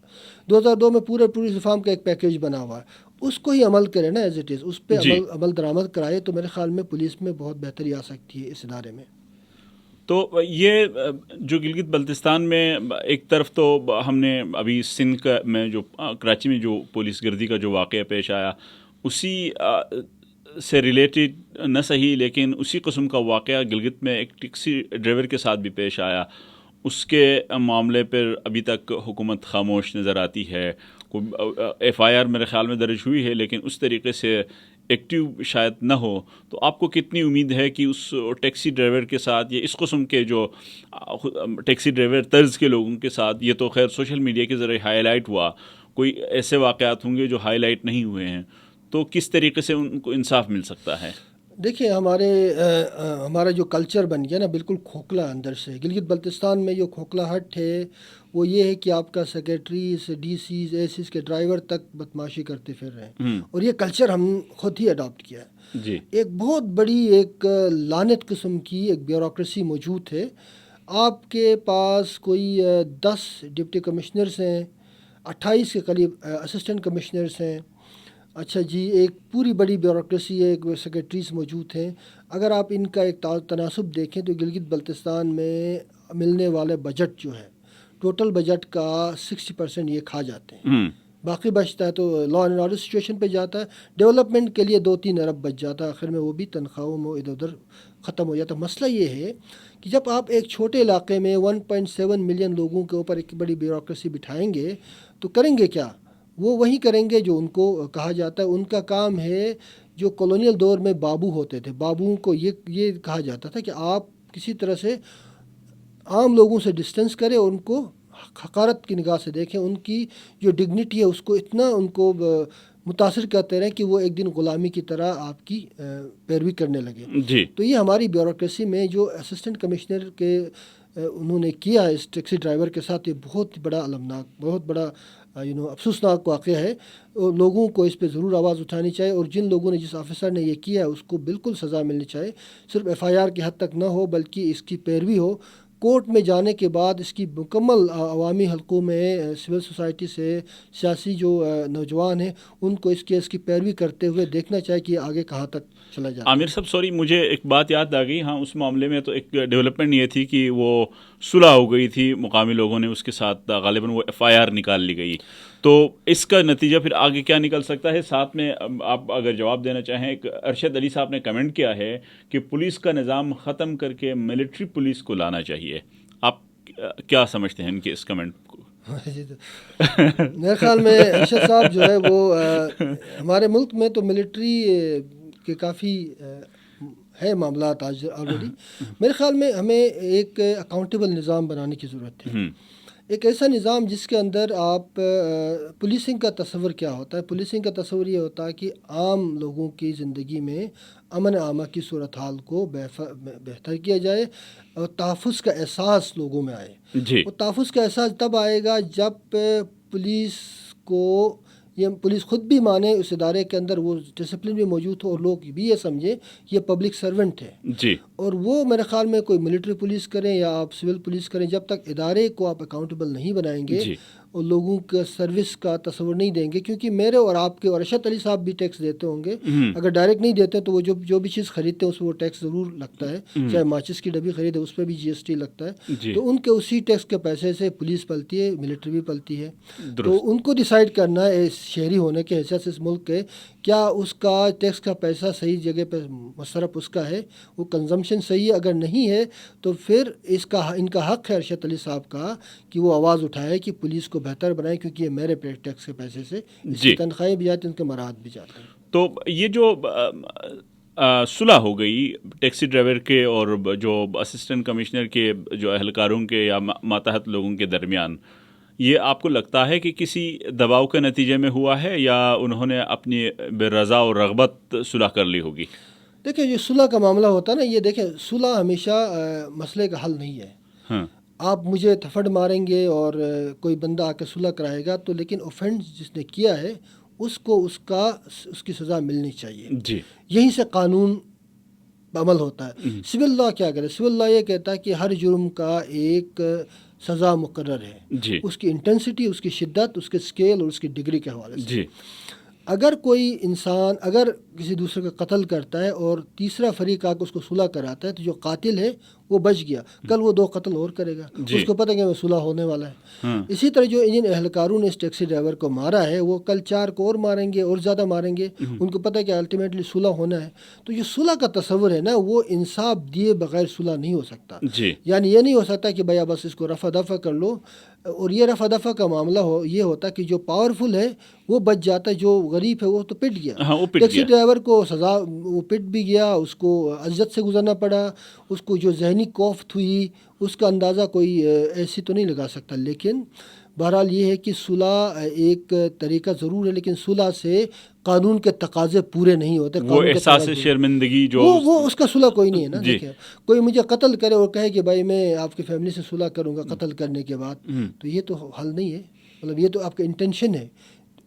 2002 میں پورے پولیس ریفارم کا ایک پیکیج بنا ہوا ہے، اس کو ہی عمل کرے نا ایز اٹ از، اس پہ عمل درآمد کرائے تو میرے خیال میں پولیس میں بہت بہتری آ سکتی ہے اس ادارے میں. تو یہ جو گلگت بلتستان میں ایک طرف تو ہم نے ابھی سندھ میں جو کراچی میں جو پولیس گردی کا جو واقعہ پیش آیا، اسی سے ریلیٹڈ نہ صحیح لیکن اسی قسم کا واقعہ گلگت میں ایک ٹیکسی ڈرائیور کے ساتھ بھی پیش آیا. اس کے معاملے پر ابھی تک حکومت خاموش نظر آتی ہے. ایف آئی آر میرے خیال میں درج ہوئی ہے لیکن اس طریقے سے ایکٹیو شاید نہ ہو. تو آپ کو کتنی امید ہے کہ اس ٹیکسی ڈرائیور کے ساتھ یا اس قسم کے جو ٹیکسی ڈرائیور طرز کے لوگوں کے ساتھ، یہ تو خیر سوشل میڈیا کے ذریعے ہائی لائٹ ہوا، کوئی ایسے واقعات ہوں گے جو ہائی لائٹ نہیں ہوئے ہیں، تو کس طریقے سے ان کو انصاف مل سکتا ہے؟ دیکھیں ہمارا جو کلچر بن گیا نا بالکل کھوکھلا اندر سے. گلگت بلتستان میں جو کھوکھلا ہٹ ہے وہ یہ ہے کہ آپ کا سیکریٹریز، ڈی سیز، اے سیز کے ڈرائیور تک بدماشی کرتے پھر رہے ہیں، اور یہ کلچر ہم خود ہی اڈاپٹ کیا ہے. جی ایک بہت بڑی ایک لعنت قسم کی ایک بیوروکریسی موجود ہے. آپ کے پاس کوئی 10 ڈپٹی کمشنرز ہیں، 28 کے قریب اسسٹنٹ کمشنرز ہیں، اچھا جی، ایک پوری بڑی بیوروکریسی ہے، ایک سیکریٹریز موجود ہیں. اگر آپ ان کا ایک تناسب دیکھیں تو گلگت بلتستان میں ملنے والے بجٹ جو ہے، ٹوٹل بجٹ کا 60% یہ کھا جاتے ہیں. باقی بچتا ہے تو لا اینڈ آرڈر سچویشن پہ جاتا ہے. ڈیولپمنٹ کے لیے 2-3 ارب بچ جاتا ہے، آخر میں وہ بھی تنخواہوں میں ادھر ادھر ختم ہو جاتا ہے. مسئلہ یہ ہے کہ جب آپ ایک چھوٹے علاقے میں 1.7 ملین لوگوں کے اوپر ایک بڑی بیوروکریسی بٹھائیں گے تو کریں گے کیا؟ وہ وہی کریں گے جو ان کو کہا جاتا ہے. ان کا کام ہے، جو کولونیل دور میں بابو ہوتے تھے، بابوؤں کو یہ کہا جاتا تھا کہ آپ کسی طرح سے عام لوگوں سے ڈسٹینس کریں اور ان کو حقارت کی نگاہ سے دیکھیں. ان کی جو ڈگنیٹی ہے اس کو اتنا ان کو متاثر کرتے رہیں کہ وہ ایک دن غلامی کی طرح آپ کی پیروی کرنے لگے. جی. تو یہ ہماری بیوروکریسی میں جو اسسٹنٹ کمشنر کے انہوں نے کیا اس ٹیکسی ڈرائیور کے ساتھ، یہ بہت بڑا المناک، بہت بڑا افسوسناک واقعہ ہے. لوگوں کو اس پہ ضرور آواز اٹھانی چاہیے، اور جن لوگوں نے، جس آفیسر نے یہ کیا ہے، اس کو بالکل سزا ملنی چاہیے. صرف FIR کی حد تک نہ ہو بلکہ اس کی پیروی ہو. کورٹ میں جانے کے بعد اس کی مکمل عوامی حلقوں میں، سول سوسائٹی سے، سیاسی جو نوجوان ہیں، ان کو اس کیس کی پیروی کرتے ہوئے دیکھنا چاہیے کہ یہ آگے کہاں تک چلا جاتا ہے. عامر صاحب سوری، مجھے ایک بات یاد آ گئی. ہاں، اس معاملے میں تو ایک ڈیولپمنٹ یہ تھی کہ وہ صلح ہو گئی تھی، مقامی لوگوں نے اس کے ساتھ غالباً وہ FIR نکال لی گئی. تو اس کا نتیجہ پھر آگے کیا نکل سکتا ہے؟ ساتھ میں آپ اگر جواب دینا چاہیں، ایک ارشد علی صاحب نے کمنٹ کیا ہے کہ پولیس کا نظام ختم کر کے ملٹری پولیس کو لانا چاہیے. آپ کیا سمجھتے ہیں ان کے اس کمنٹ کو؟ میرے خیال میں ارشد صاحب جو ہے وہ ہمارے ملک میں تو ملٹری کے کافی ہے معاملات آج آلریڈی. میرے خیال میں ہمیں ایک اکاؤنٹیبل نظام بنانے کی ضرورت ہے. ایک ایسا نظام جس کے اندر آپ پولیسنگ کا تصور کیا ہوتا ہے؟ پولیسنگ کا تصور یہ ہوتا ہے کہ عام لوگوں کی زندگی میں امن عامہ کی صورتحال کو بہتر کیا جائے اور تحفظ کا احساس لوگوں میں آئے. جی. وہ تحفظ کا احساس تب آئے گا جب پولیس کو، یہ پولیس خود بھی مانے اس ادارے کے اندر وہ ڈسپلن بھی موجود ہو، اور لوگ بھی یہ سمجھے یہ پبلک سرونٹ ہے. جی. اور وہ میرے خیال میں کوئی ملٹری پولیس کریں یا آپ سول پولیس کریں، جب تک ادارے کو آپ اکاؤنٹیبل نہیں بنائیں گے اور لوگوں کا سروس کا تصور نہیں دیں گے، کیونکہ میرے اور آپ کے اور ارشد علی صاحب بھی ٹیکس دیتے ہوں گے. اگر ڈائریکٹ نہیں دیتے تو وہ جو بھی چیز خریدتے ہیں اس پہ وہ ٹیکس ضرور لگتا ہے. چاہے ماچس کی ڈبی خریدے اس پہ بھی GST لگتا ہے. تو ان کے اسی ٹیکس کے پیسے سے پولیس پلتی ہے، ملٹری بھی پلتی ہے. تو ان کو ڈیسائیڈ کرنا ہے شہری ہونے کے حیثیت سے اس ملک کے، کیا اس کا ٹیکس کا پیسہ صحیح جگہ پہ مصرف اس کا ہے، وہ کنزمپشن صحیح ہے. اگر نہیں ہے تو پھر ان کا حق ہے ارشد علی صاحب کا کہ وہ آواز اٹھائے کہ پولیس کو بہتر بنائے، کیونکہ یہ میرے ٹیکس کے پیسے سے اس کی تنخواہیں بھی جاتی ہیں، ان کے مراحت بھی جاتے ہیں. تو یہ جو صلح ہو گئی ٹیکسی ڈرائیور کے اور جو اسسٹنٹ کمشنر کے جو اہلکاروں کے یا ماتحت لوگوں کے درمیان، یہ آپ کو لگتا ہے کہ کسی دباؤ کے نتیجے میں ہوا ہے یا انہوں نے اپنی بے رضا اور رغبت صلح کر لی ہوگی؟ دیکھیں، یہ صلح کا معاملہ ہوتا ہے نا، یہ دیکھیں صلح ہمیشہ مسئلے کا حل نہیں ہے. آپ مجھے تھپڑ ماریں گے اور کوئی بندہ آ کے صلح کرائے گا تو، لیکن اوفینس جس نے کیا ہے اس کو اس کی سزا ملنی چاہیے. جی. یہیں سے قانون عمل ہوتا ہے. سول لا کیا کرے؟ سول لا یہ کہتا ہے کہ ہر جرم کا ایک سزا مقرر ہے. جی. اس کی انٹینسٹی، اس کی شدت، اس کے اسکیل اور اس کی ڈگری کے حوالے سے. جی. اگر کوئی انسان اگر کسی دوسرے کا قتل کرتا ہے اور تیسرا فریق آ کے اس کو صلح کراتا ہے تو جو قاتل ہے وہ بچ گیا، کل وہ 2 قتل اور کرے گا. اس کو پتہ ہے کہ وہ صلح ہونے والا ہے. اسی طرح جو جن اہلکاروں نے اس ٹیکسی ڈرائیور کو مارا ہے وہ کل 4 کو اور ماریں گے اور زیادہ ماریں گے. ان کو پتہ ہے کہ الٹیمیٹلی صلح ہونا ہے. تو جو صلح کا تصور ہے نا، وہ انصاف دیے بغیر صلح نہیں ہو سکتا. یعنی یہ نہیں ہو سکتا کہ بھیا بس اس کو رفع دفع کر لو. اور یہ رفع دفع کا معاملہ یہ ہوتا کہ جو پاورفل ہے وہ بچ جاتا ہے، جو غریب ہے وہ تو پٹ گیا. ٹیکسی ڈرائیور کو سزا، وہ پٹ بھی گیا، اس کو عزت سے گزرنا پڑا. اس کو جو ذہنی کوفت ہوئی اس کا اندازہ کوئی ایسی تو نہیں لگا سکتا. لیکن بہرحال یہ ہے کہ صلح ایک طریقہ ضرور ہے، لیکن صلح سے قانون کے تقاضے پورے نہیں ہوتے. وہ احساس شرمندگی جو وہ اس کا صلح کوئی نہیں ہے نا. دیکھیں، کوئی مجھے قتل کرے اور کہے کہ بھائی میں آپ کی فیملی سے صلح کروں گا قتل کرنے کے بعد، تو یہ تو حل نہیں ہے. مطلب یہ تو آپ کا انٹینشن ہے.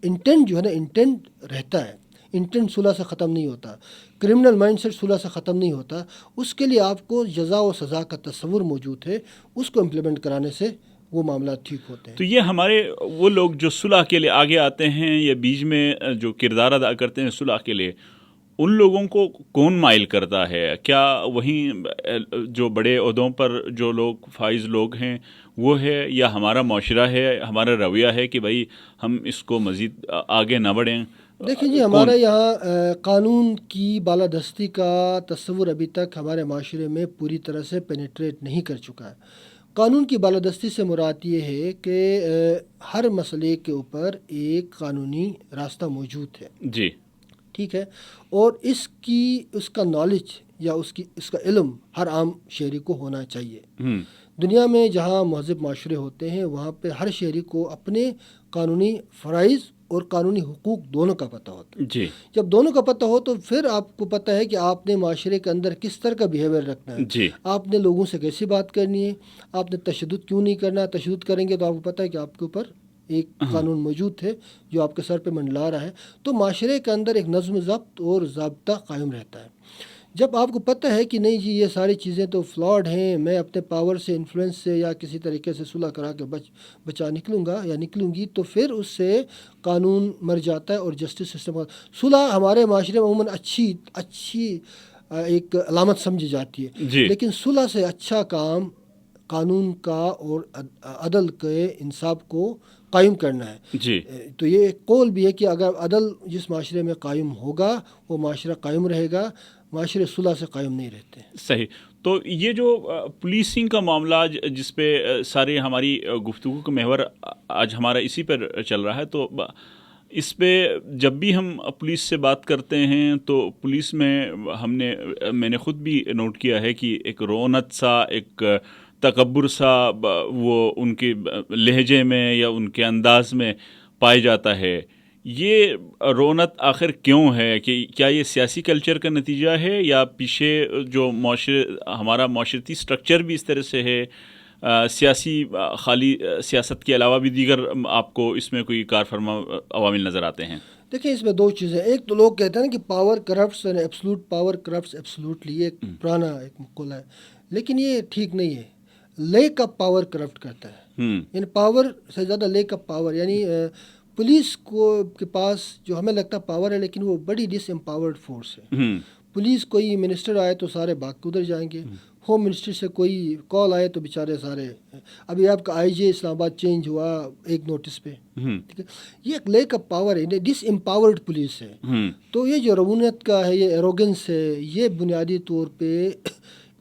انٹینٹ جو ہے نا، انٹینٹ رہتا ہے. انٹینٹ صلح سے ختم نہیں ہوتا. کرمنل مائنڈ سیٹ صلح سے ختم نہیں ہوتا. اس کے لیے آپ کو جزا و سزا کا تصور موجود ہے، اس کو امپلیمنٹ کرانے سے وہ معاملات ٹھیک ہوتے ہیں. تو یہ ہمارے وہ لوگ جو صلح کے لیے آگے آتے ہیں یا بیچ میں جو کردار ادا کرتے ہیں صلح کے لیے، ان لوگوں کو کون مائل کرتا ہے؟ کیا وہیں جو بڑے عہدوں پر جو لوگ فائز لوگ ہیں وہ ہے، یا ہمارا معاشرہ ہے، ہمارا رویہ ہے کہ بھائی ہم اس کو مزید آگے نہ بڑھیں؟ دیکھیں جی، ہمارے یہاں قانون کی بالادستی کا تصور ابھی تک ہمارے معاشرے میں پوری طرح سے پینیٹریٹ نہیں کر چکا ہے. قانون کی بالادستی سے مراد یہ ہے کہ ہر مسئلے کے اوپر ایک قانونی راستہ موجود ہے. جی ٹھیک ہے، اور اس کا نالج یا اس کا علم ہر عام شہری کو ہونا چاہیے. دنیا میں جہاں مہذب معاشرے ہوتے ہیں وہاں پہ ہر شہری کو اپنے قانونی فرائض اور قانونی حقوق دونوں کا پتہ ہوتا ہے. جی، جب دونوں کا پتہ ہو تو پھر آپ کو پتہ ہے کہ آپ نے معاشرے کے اندر کس طرح کا بیہیویئر رکھنا ہے. جی، آپ نے لوگوں سے کیسی بات کرنی ہے، آپ نے تشدد کیوں نہیں کرنا. تشدد کریں گے تو آپ کو پتہ ہے کہ آپ کے اوپر ایک قانون موجود ہے جو آپ کے سر پہ منڈلا رہا ہے. تو معاشرے کے اندر ایک نظم و ضبط اور ضابطہ قائم رہتا ہے. جب آپ کو پتہ ہے کہ نہیں جی یہ ساری چیزیں تو فلاڈ ہیں، میں اپنے پاور سے، انفلوئنس سے یا کسی طریقے سے صلح کرا کے بچا نکلوں گا یا نکلوں گی، تو پھر اس سے قانون مر جاتا ہے اور جسٹس سسٹم. صلح ہمارے معاشرے میں عموماً اچھی ایک علامت سمجھی جاتی ہے. جی، لیکن صلح سے اچھا کام قانون کا اور عدل کے انصاف کو قائم کرنا ہے. جی، تو یہ ایک قول بھی ہے کہ اگر عدل جس معاشرے میں قائم ہوگا وہ معاشرہ قائم رہے گا. معاشرے صلح سے قائم نہیں رہتے. صحیح. تو یہ جو پولیسنگ کا معاملہ جس پہ سارے ہماری گفتگو کا محور آج ہمارا اسی پر چل رہا ہے، تو اس پہ جب بھی ہم پولیس سے بات کرتے ہیں تو پولیس میں میں نے خود بھی نوٹ کیا ہے کہ ایک رونق سا، ایک تکبر سا وہ ان کے لہجے میں یا ان کے انداز میں پایا جاتا ہے. یہ رونق آخر کیوں ہے؟ کہ کیا یہ سیاسی کلچر کا نتیجہ ہے، یا پیچھے جو ہمارا معاشرتی سٹرکچر بھی اس طرح سے ہے؟ خالی سیاست کے علاوہ بھی دیگر آپ کو اس میں کوئی کار فرما عوامل نظر آتے ہیں؟ دیکھیں اس میں دو چیزیں. ایک تو لوگ کہتے ہیں نا کہ پاور کرپٹس، یعنی ایبسلوٹ پاور کرپٹس ایبسلوٹلی. یہ ایک پرانا ایک مقولہ ہے، لیکن یہ ٹھیک نہیں ہے. لیک آف پاور کرپٹ کرتا ہے. یعنی پاور سے زیادہ لیک آف پاور، یعنی پولیس کے پاس جو ہمیں لگتا ہے پاور ہے لیکن وہ بڑی ڈس امپاورڈ فورس ہے. پولیس کوئی منسٹر آئے تو سارے بھاگ کے ادھر جائیں گے. ہوم منسٹر سے کوئی کال آئے تو بیچارے سارے. ابھی آپ کا آئی جے اسلام آباد چینج ہوا ایک نوٹس پہ. ٹھیک ہے، یہ ایک لیک آف پاور ہے، ڈس امپاورڈ پولیس ہے. تو یہ جو رونیت کا ہے، یہ ایروگنس ہے، یہ بنیادی طور پہ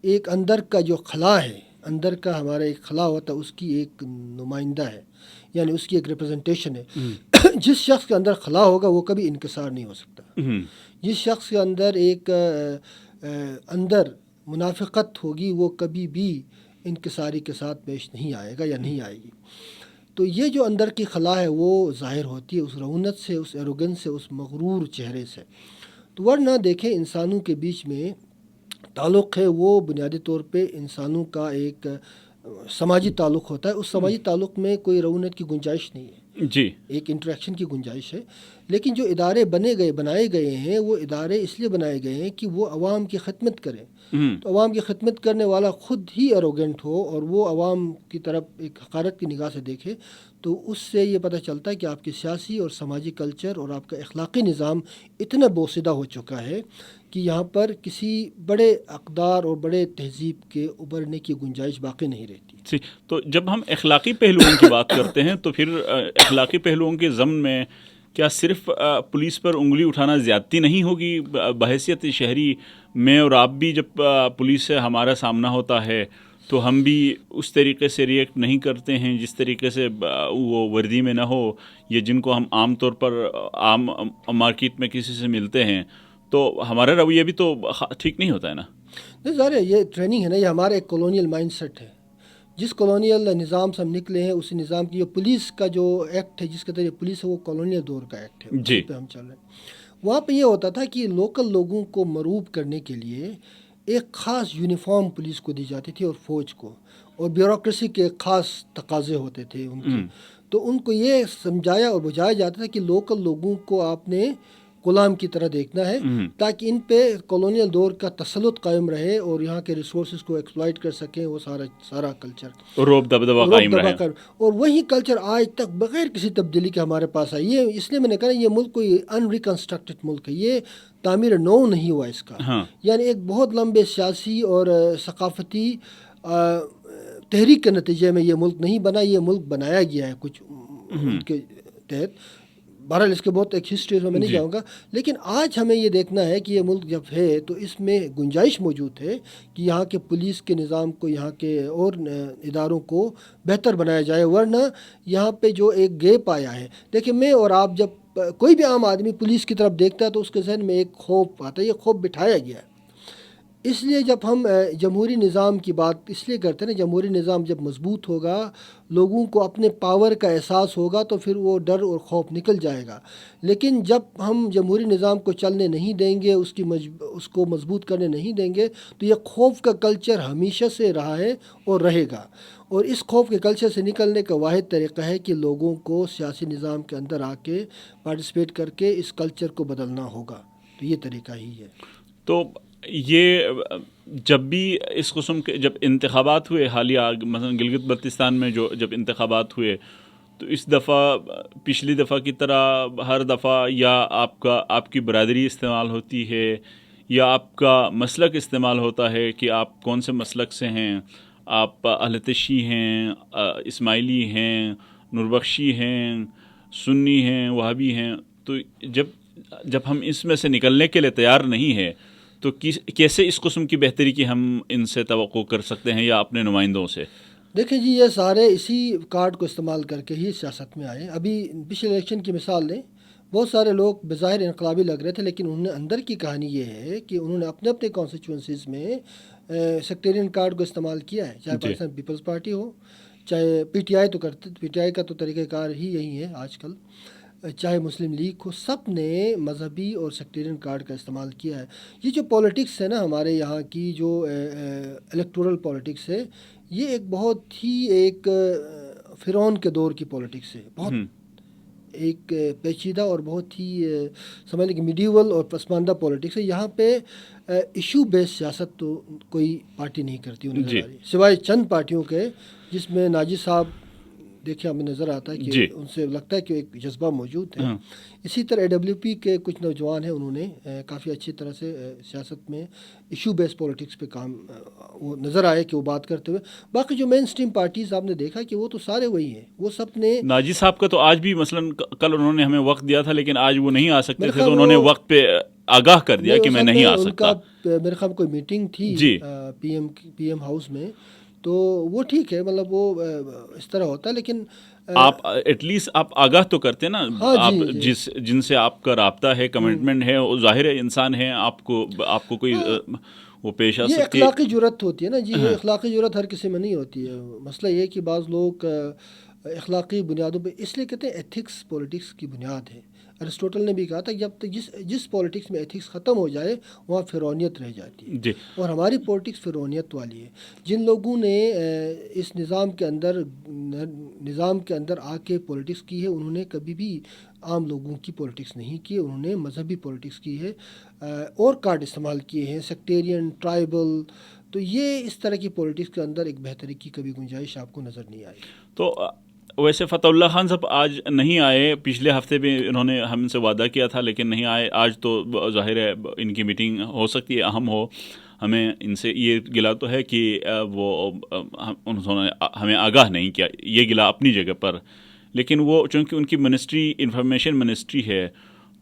ایک اندر کا جو خلا ہے، اندر کا ہمارا ایک خلا ہوتا ہے، اس کی ایک نمائندہ ہے، یعنی اس کی ایک ریپرزنٹیشن ہے. جس شخص کے اندر خلا ہوگا وہ کبھی انکسار نہیں ہو سکتا. جس شخص کے اندر ایک اندر منافقت ہوگی وہ کبھی بھی انکساری کے ساتھ پیش نہیں آئے گا یا نہیں آئے گی. تو یہ جو اندر کی خلا ہے وہ ظاہر ہوتی ہے اس رونت سے، اس ایروگنس سے، اس مغرور چہرے سے. تو ورنہ دیکھیں انسانوں کے بیچ میں تعلق ہے وہ بنیادی طور پہ انسانوں کا ایک سماجی تعلق ہوتا ہے. اس سماجی تعلق میں کوئی رونت کی گنجائش نہیں ہے. جی، ایک انٹریکشن کی گنجائش ہے. لیکن جو ادارے بنائے گئے ہیں وہ ادارے اس لیے بنائے گئے ہیں کہ وہ عوام کی خدمت کریں. تو عوام کی خدمت کرنے والا خود ہی ایروگنٹ ہو اور وہ عوام کی طرف ایک حقارت کی نگاہ سے دیکھے تو اس سے یہ پتہ چلتا ہے کہ آپ کی سیاسی اور سماجی کلچر اور آپ کا اخلاقی نظام اتنا بوسیدہ ہو چکا ہے کہ یہاں پر کسی بڑے اقدار اور بڑے تہذیب کے ابھرنے کی گنجائش باقی نہیں رہتی. تو جب ہم اخلاقی پہلوؤں کی بات کرتے ہیں تو پھر اخلاقی پہلوؤں کے ضمن میں کیا صرف پولیس پر انگلی اٹھانا زیادتی نہیں ہوگی؟ بحیثیت شہری میں اور آپ بھی جب پولیس سے ہمارا سامنا ہوتا ہے تو ہم بھی اس طریقے سے ریئیکٹ نہیں کرتے ہیں جس طریقے سے وہ وردی میں نہ ہو، یا جن کو ہم عام طور پر عام مارکیٹ میں کسی سے ملتے ہیں، تو ہمارا رویہ بھی تو ٹھیک نہیں ہوتا ہے نا. نہیں ظاہر ہے یہ ٹریننگ ہے نا، یہ ہمارا ایک کولونیل مائنڈ سیٹ ہے. جس کولونیل نظام سے ہم نکلے ہیں اسی نظام کی جو پولیس کا جو ایکٹ ہے، جس کے تحت پولیس ہے، وہ کولونیل دور کا ایکٹ ہے. جی، اس پہ ہم چل رہے ہیں. وہاں پہ یہ ہوتا تھا کہ لوکل لوگوں کو مرعوب کرنے کے لیے ایک خاص یونیفارم پولیس کو دی جاتی تھی اور فوج کو، اور بیوروکریسی کے خاص تقاضے ہوتے تھے ان کے. تو ان کو یہ سمجھایا اور بجھایا جاتا تھا کہ لوکل لوگوں کو آپ نے غلام کی طرح دیکھنا ہے تاکہ ان پہ کالونیل دور کا تسلط قائم رہے اور یہاں کے ریسورسز کو ایکسپلائٹ کر سکیں. وہ سارا کلچر روب دبدبہ قائم رہے. اور وہی کلچر آج تک بغیر کسی تبدیلی کے ہمارے پاس ہے. یہ اس لیے میں نے کہا یہ ملک کوئی ان ریکنسٹرکٹڈ ملک ہے, یہ تعمیر نو نہیں ہوا اس کا. یعنی ایک بہت لمبے سیاسی اور ثقافتی تحریک کے نتیجے میں یہ ملک نہیں بنا, یہ ملک بنایا گیا ہے کچھ ان کے تحت. بہرحال اس کے بہت ایک ہسٹری میں نہیں جاؤں گا, لیکن آج ہمیں یہ دیکھنا ہے کہ یہ ملک جب ہے تو اس میں گنجائش موجود ہے کہ یہاں کے پولیس کے نظام کو, یہاں کے اور اداروں کو بہتر بنایا جائے. ورنہ یہاں پہ جو ایک گیپ آیا ہے, دیکھیں میں اور آپ جب کوئی بھی عام آدمی پولیس کی طرف دیکھتا ہے تو اس کے ذہن میں ایک خوف آتا ہے, یہ خوف بٹھایا گیا ہے. اس لیے جب ہم جمہوری نظام کی بات اس لیے کرتے ہیں نا, جمہوری نظام جب مضبوط ہوگا, لوگوں کو اپنے پاور کا احساس ہوگا تو پھر وہ ڈر اور خوف نکل جائے گا. لیکن جب ہم جمہوری نظام کو چلنے نہیں دیں گے, اس کو مضبوط کرنے نہیں دیں گے, تو یہ خوف کا کلچر ہمیشہ سے رہا ہے اور رہے گا. اور اس خوف کے کلچر سے نکلنے کا واحد طریقہ ہے کہ لوگوں کو سیاسی نظام کے اندر آ کے پارٹیسپیٹ کر کے اس کلچر کو بدلنا ہوگا. تو یہ طریقہ ہی ہے. تو یہ جب بھی اس قسم کے جب انتخابات ہوئے حالیہ, مثلا گلگت بلتستان میں جب انتخابات ہوئے, تو اس دفعہ پچھلی دفعہ کی طرح ہر دفعہ یا آپ کی برادری استعمال ہوتی ہے یا آپ کا مسلک استعمال ہوتا ہے کہ آپ کون سے مسلک سے ہیں, آپ اہل تشیع ہیں, اسماعیلی ہیں, نوربخشی ہیں, سنی ہیں, وہابی ہیں. تو جب ہم اس میں سے نکلنے کے لیے تیار نہیں ہے تو کیسے اس قسم کی بہتری کی ہم ان سے توقع کر سکتے ہیں یا اپنے نمائندوں سے؟ دیکھیں جی, یہ سارے اسی کارڈ کو استعمال کر کے ہی سیاست میں آئے. ابھی پچھلے الیکشن کی مثال لیں, بہت سارے لوگ بظاہر انقلابی لگ رہے تھے, لیکن انہوں نے اندر کی کہانی یہ ہے کہ انہوں نے اپنے اپنے کانسٹیچوئنسیز میں سیکٹیرین کارڈ کو استعمال کیا ہے. چاہے پاکستان پیپلز پارٹی ہو, چاہے پی ٹی آئی, تو کرتے پی ٹی آئی کا تو طریقہ کار ہی یہی ہے آج کل, چاہے مسلم لیگ ہو, سب نے مذہبی اور سیکٹیرین کارڈ کا استعمال کیا ہے. یہ جو پولیٹکس ہے نا ہمارے یہاں کی, جو الیکٹورل پولیٹکس ہے, یہ ایک بہت ہی ایک فرعون کے دور کی پولیٹکس ہے. بہت ایک پیچیدہ اور بہت ہی سمجھ لیں کہ میڈیول اور پسماندہ پولیٹکس ہے. یہاں پہ ایشو بیس سیاست تو کوئی پارٹی نہیں کرتی انہیں سوائے چند پارٹیوں کے, جس میں ناجی صاحب دیکھیں ہمیں نظر آتا ہے کہ ان سے لگتا ہے کہ ایک جذبہ موجود ہے. اسی طرح AWP کے کچھ نوجوان ہیں, انہوں نے کافی اچھی طرح سے سیاست میں ایشو بیس پولیٹکس پہ کام, وہ نظر آئے کہ وہ بات کرتے ہوئے. باقی جو مین اسٹریم پارٹیز آپ نے دیکھا کہ وہ تو سارے وہی ہیں, وہ سب نے. ناجی صاحب کا تو آج بھی مثلا کل انہوں نے ہمیں وقت دیا تھا لیکن آج وہ نہیں آ سکتے تھے, تو انہوں نے وقت پہ آگاہ کر دیا کہ میں نہیں آ سکتا. میرے خیال کوئی میٹنگ تھی پی ایم ہاؤس میں, تو وہ ٹھیک ہے, مطلب وہ اس طرح ہوتا ہے. لیکن آپ ایٹ لیسٹ آپ آگاہ تو کرتے نا, آپ جن سے آپ کا رابطہ ہے, کمٹمنٹ ہے, وہ ظاہر ہے انسان ہے, آپ کو کوئی وہ پیش آ سکتی ہے. یہ اخلاقی جرات ہوتی ہے نا جی, یہ اخلاقی جرات ہر کسی میں نہیں ہوتی ہے. مسئلہ یہ کہ بعض لوگ اخلاقی بنیادوں پہ, اس لیے کہتے ہیں ایتھکس پولیٹکس کی بنیاد ہے. ارسطوٹل نے بھی کہا تھا کہ جب تک جس پولیٹکس میں ایتھکس ختم ہو جائے وہاں فرعونیت رہ جاتی ہے. اور ہماری پولیٹکس فرعونیت والی ہے. جن لوگوں نے اس نظام کے اندر آ کے پولیٹکس کی ہے, انہوں نے کبھی بھی عام لوگوں کی پولیٹکس نہیں کی, انہوں نے مذہبی پولیٹکس کی ہے, اور کارڈ استعمال کیے ہیں, سیکٹیرین, ٹرائبل. تو یہ اس طرح کی پولیٹکس کے اندر ایک بہتری کی کبھی گنجائش آپ کو نظر نہیں آئی. تو ویسے فتح اللہ خان صاحب آج نہیں آئے, پچھلے ہفتے بھی انہوں نے ہم سے وعدہ کیا تھا لیکن نہیں آئے. آج تو ظاہر ہے ان کی میٹنگ ہو سکتی ہے اہم ہو, ہمیں ان سے یہ گلا تو ہے کہ وہ انہوں نے ہمیں آگاہ نہیں کیا, یہ گلا اپنی جگہ پر. لیکن وہ چونکہ ان کی منسٹری انفارمیشن منسٹری ہے,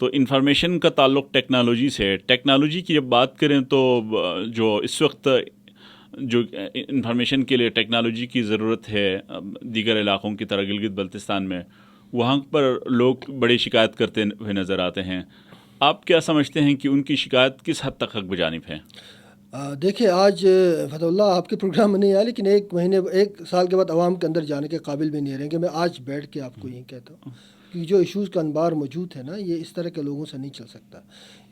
تو انفارمیشن کا تعلق ٹیکنالوجی سے ہے. ٹیکنالوجی کی جب بات کریں تو جو اس وقت جو انفارمیشن کے لیے ٹیکنالوجی کی ضرورت ہے دیگر علاقوں کی طرح گلگت بلتستان میں, وہاں پر لوگ بڑی شکایت کرتے ہوئے نظر آتے ہیں. آپ کیا سمجھتے ہیں کہ ان کی شکایت کس حد تک حق بجانب ہے؟ دیکھیں آج فتح اللہ آپ کے پروگرام میں نہیں آیا, لیکن ایک سال کے بعد عوام کے اندر جانے کے قابل بھی نہیں رہیں گے. میں آج بیٹھ کے آپ کو یہی کہتا ہوں کہ جو ایشوز کا انبار موجود ہے نا, یہ اس طرح کے لوگوں سے نہیں چل سکتا.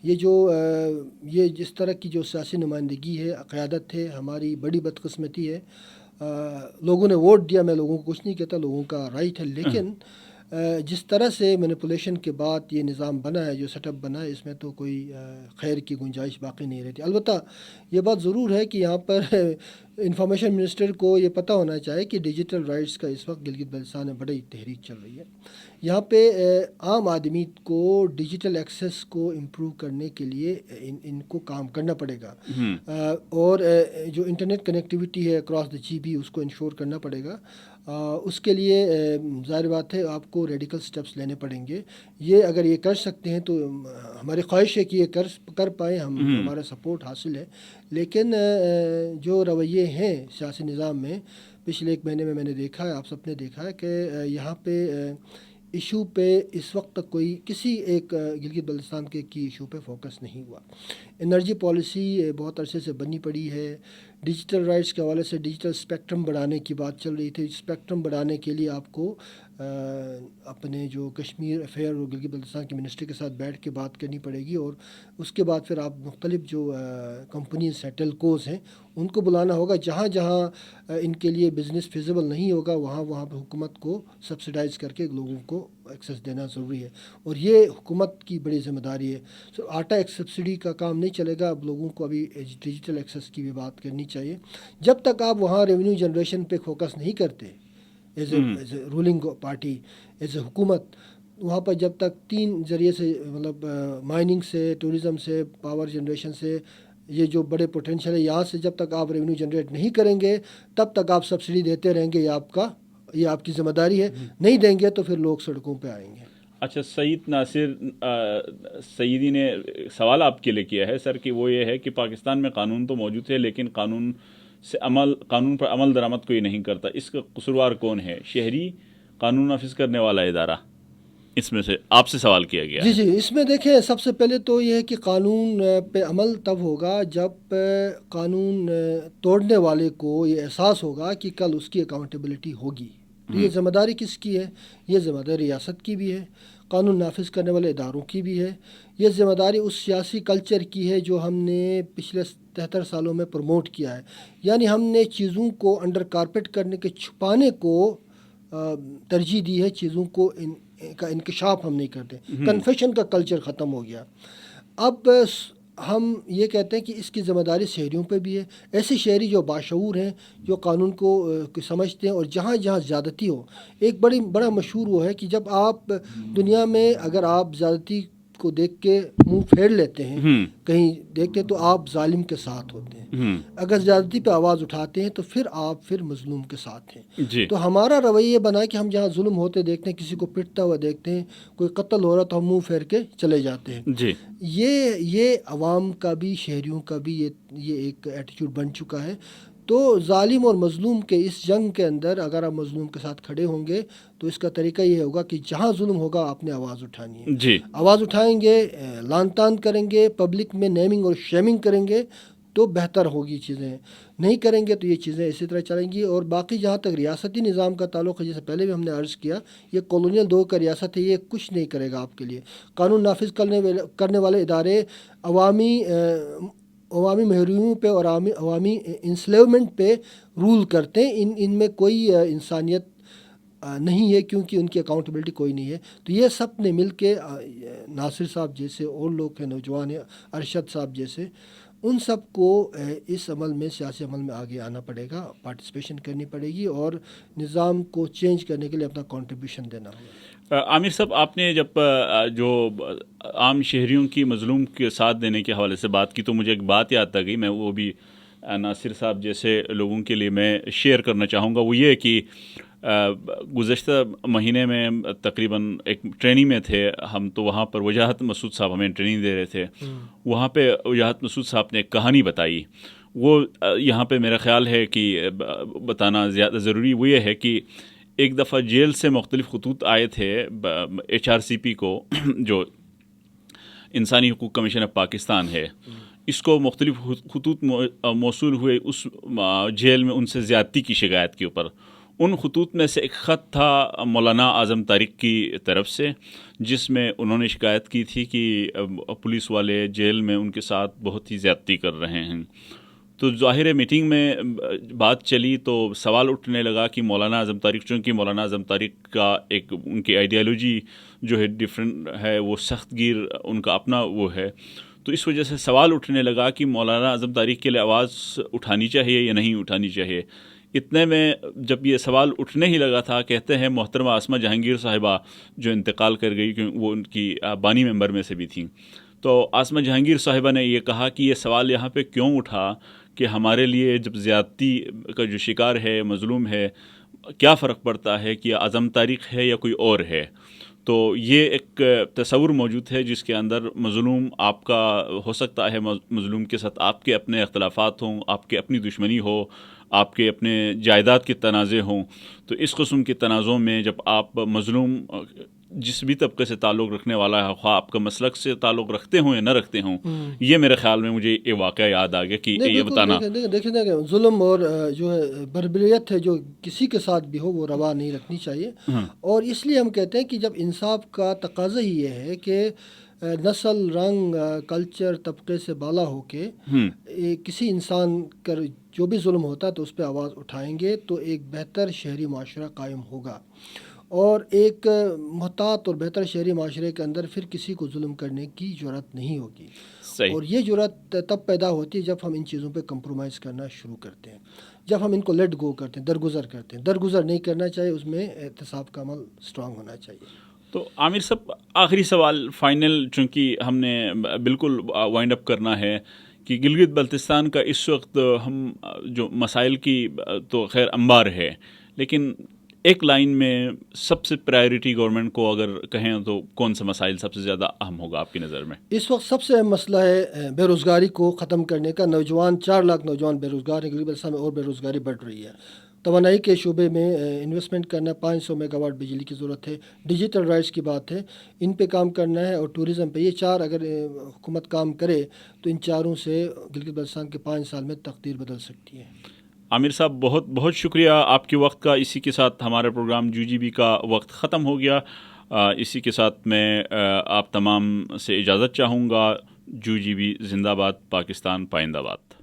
یہ جس طرح کی جو سیاسی نمائندگی ہے, قیادت ہے, ہماری بڑی بدقسمتی ہے. لوگوں نے ووٹ دیا, میں لوگوں کو کچھ نہیں کہتا, لوگوں کا رائٹ ہے, لیکن جس طرح سے مینیپولیشن کے بعد یہ نظام بنا ہے، جو سیٹ اپ بنا ہے، اس میں تو کوئی خیر کی گنجائش باقی نہیں رہتی۔ البتہ یہ بات ضرور ہے کہ یہاں پر انفارمیشن منسٹر کو یہ پتہ ہونا چاہیے کہ ڈیجیٹل رائٹس کا اس وقت گلگت بلتستان میں بڑی تحریک چل رہی ہے۔ یہاں پہ عام آدمی کو ڈیجیٹل ایکسیس کو امپروو کرنے کے لیے ان کو کام کرنا پڑے گا، اور جو انٹرنیٹ کنیکٹیویٹی ہے اکراس دا جی بی، اس کو انشور کرنا پڑے گا۔ اس کے لیے ظاہر بات ہے آپ کو ریڈیکل سٹیپس لینے پڑیں گے۔ یہ اگر یہ کر سکتے ہیں تو ہماری خواہش ہے کہ یہ کر پائیں، ہمارا سپورٹ حاصل ہے۔ لیکن جو رویے ہیں سیاسی نظام میں، پچھلے 1 مہینے میں میں نے دیکھا ہے، آپ سب نے دیکھا ہے کہ یہاں پہ ایشو پہ اس وقت تک کوئی کسی ایک گلگت بلتستان کے کی ایشو پہ فوکس نہیں ہوا۔ انرجی پالیسی بہت عرصے سے بنی پڑی ہے، ڈیجیٹل رائٹس کے حوالے سے ڈیجیٹل اسپیکٹرم بڑھانے کی بات چل رہی تھی۔ اسپیکٹرم بڑھانے کے لیے آپ کو اپنے جو کشمیر افیئر اور گلگت بلتستان کے منسٹر کے ساتھ بیٹھ کے بات کرنی پڑے گی، اور اس کے بعد پھر آپ مختلف جو کمپنیز ہیں، ٹیلکوز ہیں، ان کو بلانا ہوگا۔ جہاں جہاں ان کے لیے بزنس فیزیبل نہیں ہوگا وہاں پہ حکومت کو سبسیڈائز کر کے لوگوں کو ایکسیس دینا ضروری ہے، اور یہ حکومت کی بڑی ذمہ داری ہے۔ آٹا ایک سبسڈی کا کام نہیں چلے گا، اب لوگوں کو ابھی ڈیجیٹل ایکسیس کی بھی بات کرنی چاہیے۔ جب تک آپ وہاں ریونیو جنریشن پہ فوکس نہیں کرتے as a ruling party, as a حکومت، وہاں پر جب تک 3 ذریعے سے، مطلب مائننگ سے، ٹورزم سے، پاور جنریشن سے، یہ جو بڑے پوٹینشیل ہے، یہاں سے جب تک آپ ریونیو جنریٹ نہیں کریں گے تب تک آپ سبسڈی دیتے رہیں گے، یہ آپ کی ذمہ داری ہے۔ نہیں دیں گے تو پھر لوگ سڑکوں پہ آئیں گے۔ اچھا، سعید ناصر سعیدی نے سوال آپ کے لیے کیا ہے سر، کہ وہ یہ ہے کہ پاکستان میں قانون تو موجود ہے لیکن قانون پر عمل درآمد کوئی نہیں کرتا، اس کا قصوروار کون ہے؟ شہری، قانون نافذ کرنے والا ادارہ؟ اس میں سے آپ سے سوال کیا گیا ہے۔ جی، اس میں دیکھیں، سب سے پہلے تو یہ ہے کہ قانون پہ عمل تب ہوگا جب قانون توڑنے والے کو یہ احساس ہوگا کہ کل اس کی اکاؤنٹیبلٹی ہوگی۔ تو یہ ذمہ داری کس کی ہے؟ یہ ذمہ داری ریاست کی بھی ہے، قانون نافذ کرنے والے اداروں کی بھی ہے، یہ ذمہ داری اس سیاسی کلچر کی ہے جو ہم نے پچھلے 73 سالوں میں پروموٹ کیا ہے۔ یعنی ہم نے چیزوں کو انڈر کارپیٹ کرنے کے، چھپانے کو ترجیح دی ہے، چیزوں کو کا انکشاف ہم نہیں کرتے، کنفیشن کا کلچر ختم ہو گیا۔ اب ہم یہ کہتے ہیں کہ اس کی ذمہ داری شہریوں پہ بھی ہے، ایسے شہری جو باشعور ہیں، جو قانون کو سمجھتے ہیں، اور جہاں جہاں زیادتی ہو۔ ایک بڑا مشہور وہ ہے کہ جب آپ دنیا میں اگر آپ زیادتی کو دیکھ کے منہ پھیر لیتے ہیں، کہیں دیکھتے تو آپ ظالم کے ساتھ ہوتے ہیں، اگر زیادتی پہ آواز اٹھاتے ہیں تو پھر مظلوم کے ساتھ ہیں۔ تو ہمارا رویہ بنا ہے کہ ہم جہاں ظلم ہوتے دیکھتے ہیں، کسی کو پٹتا ہوا دیکھتے ہیں، کوئی قتل ہو رہا تو ہم منہ پھیر کے چلے جاتے ہیں۔ یہ عوام کا بھی، شہریوں کا بھی یہ ایک ایٹیچیوڈ بن چکا ہے۔ تو ظالم اور مظلوم کے اس جنگ کے اندر اگر آپ مظلوم کے ساتھ کھڑے ہوں گے تو اس کا طریقہ یہ ہوگا کہ جہاں ظلم ہوگا آپ نے آواز اٹھانی ہے۔ آواز اٹھائیں گے، لان تان کریں گے، پبلک میں نیمنگ اور شیمنگ کریں گے تو بہتر ہوگی چیزیں، نہیں کریں گے تو یہ چیزیں اسی طرح چلیں گی۔ اور باقی جہاں تک ریاستی نظام کا تعلق ہے، جیسے پہلے بھی ہم نے عرض کیا، یہ کالونیل دور کا ریاست ہے، یہ کچھ نہیں کرے گا آپ کے لیے۔ قانون نافذ کرنے والے ادارے عوامی محرومیوں پہ اور عوامی انسلیومنٹ پہ رول کرتے ہیں، ان میں کوئی انسانیت نہیں ہے، کیونکہ ان کی اکاؤنٹیبلٹی کوئی نہیں ہے۔ تو یہ سب نے مل کے، ناصر صاحب جیسے اور لوگ ہیں، نوجوان ہیں، ارشد صاحب جیسے، ان سب کو اس عمل میں، سیاسی عمل میں آگے آنا پڑے گا، پارٹیسپیشن کرنی پڑے گی، اور نظام کو چینج کرنے کے لیے اپنا کنٹریبیوشن دینا ہوگا۔ عامر صاحب، آپ نے جب جو عام شہریوں کی مظلوم کے ساتھ دینے کے حوالے سے بات کی تو مجھے ایک بات یاد آ گئی، میں وہ بھی ناصر صاحب جیسے لوگوں کے لیے میں شیئر کرنا چاہوں گا۔ وہ یہ کہ گزشتہ مہینے میں تقریباً ایک ٹریننگ میں تھے ہم، تو وہاں پر وجاہت مسعود صاحب ہمیں ٹریننگ دے رہے تھے۔ وہاں پہ وجاہت مسعود صاحب نے ایک کہانی بتائی، وہ یہاں پہ میرا خیال ہے کہ بتانا زیادہ ضروری وہ یہ ہے کہ ایک دفعہ جیل سے مختلف خطوط آئے تھے HRCP کو، جو انسانی حقوق کمیشن آف پاکستان ہے، اس کو مختلف خطوط موصول ہوئے اس جیل میں ان سے زیادتی کی شکایت کے اوپر۔ ان خطوط میں سے ایک خط تھا مولانا اعظم طارق کی طرف سے، جس میں انہوں نے شکایت کی تھی کہ پولیس والے جیل میں ان کے ساتھ بہت ہی زیادتی کر رہے ہیں۔ تو ظاہر میٹنگ میں بات چلی تو سوال اٹھنے لگا کہ مولانا اعظم طارق، چونکہ مولانا اعظم طارق کا ایک ان کی آئیڈیالوجی جو ہے ڈفرینٹ ہے، وہ سخت گیر ان کا اپنا وہ ہے، تو اس وجہ سے سوال اٹھنے لگا کہ مولانا اعظم طارق کے لیے آواز اٹھانی چاہیے یا نہیں اٹھانی چاہیے۔ اتنے میں جب یہ سوال اٹھنے ہی لگا تھا، کہتے ہیں محترمہ آسمہ جہانگیر صاحبہ جو انتقال کر گئی، کیونکہ وہ ان کی بانی ممبر میں سے بھی تھیں، تو آسمہ جہانگیر صاحبہ نے یہ کہا کہ یہ سوال یہاں پہ کیوں اٹھا کہ ہمارے لیے جب زیادتی کا جو شکار ہے، مظلوم ہے، کیا فرق پڑتا ہے کہ اعظم طارق ہے یا کوئی اور ہے؟ تو یہ ایک تصور موجود ہے جس کے اندر مظلوم آپ کا ہو سکتا ہے، مظلوم کے ساتھ آپ کے اپنے اختلافات ہوں، آپ کے اپنی دشمنی ہو، آپ کے اپنے جائیداد کے تنازع ہوں، تو اس قسم کے تنازعوں میں جب آپ مظلوم جس بھی طبقے سے تعلق رکھنے والا ہے، خواہ آپ کا مسلک سے تعلق رکھتے ہوں یا نہ رکھتے ہوں، یہ میرے خیال میں مجھے یہ واقعہ یاد آ گیا کہ یہ بتانا۔ دیکھیں ظلم اور جو ہے بربریت ہے جو کسی کے ساتھ بھی ہو وہ روا نہیں رکھنی چاہیے، اور اس لیے ہم کہتے ہیں کہ جب انصاف کا تقاضا ہی یہ ہے کہ نسل، رنگ، کلچر، طبقے سے بالا ہو کے کسی انسان کا جو بھی ظلم ہوتا ہے تو اس پہ آواز اٹھائیں گے تو ایک بہتر شہری معاشرہ قائم ہوگا، اور ایک محتاط اور بہتر شہری معاشرے کے اندر پھر کسی کو ظلم کرنے کی جرأت نہیں ہوگی۔ صحیح۔ اور یہ جرأت تب پیدا ہوتی ہے جب ہم ان چیزوں پہ کمپرومائز کرنا شروع کرتے ہیں، جب ہم ان کو لیٹ گو کرتے ہیں، درگزر کرتے ہیں۔ درگزر نہیں کرنا چاہیے، اس میں احتساب کا عمل اسٹرانگ ہونا چاہیے۔ تو عامر صاحب، آخری سوال فائنل، چونکہ ہم نے بالکل وائنڈ اپ کرنا ہے، کہ گلگت بلتستان کا اس وقت ہم جو مسائل کی تو خیر انبار ہے، لیکن ایک لائن میں سب سے پرائیورٹی گورنمنٹ کو اگر کہیں تو کون سے مسائل سب سے زیادہ اہم ہوگا آپ کی نظر میں؟ اس وقت سب سے اہم مسئلہ ہے بے روزگاری کو ختم کرنے کا۔ 4 لاکھ نوجوان بے روزگار ہیں، گلگت بلتستان میں اور بے روزگاری بڑھ رہی ہے۔ توانائی کے شعبے میں انویسٹمنٹ کرنا، 500 میگا واٹ بجلی کی ضرورت ہے، ڈیجیٹل رائٹس کی بات ہے، ان پہ کام کرنا ہے، اور ٹورزم پہ۔ یہ 4 اگر حکومت کام کرے تو ان 4 سے گلگت بلتستان کے 5 سال میں تقدیر بدل سکتی ہے۔ عامر صاحب، بہت بہت شکریہ آپ کے وقت کا۔ اسی کے ساتھ ہمارا پروگرام جی بی کا وقت ختم ہو گیا۔ اسی کے ساتھ میں آپ تمام سے اجازت چاہوں گا۔ جی بی زندہ باد، پاکستان پائندہ باد۔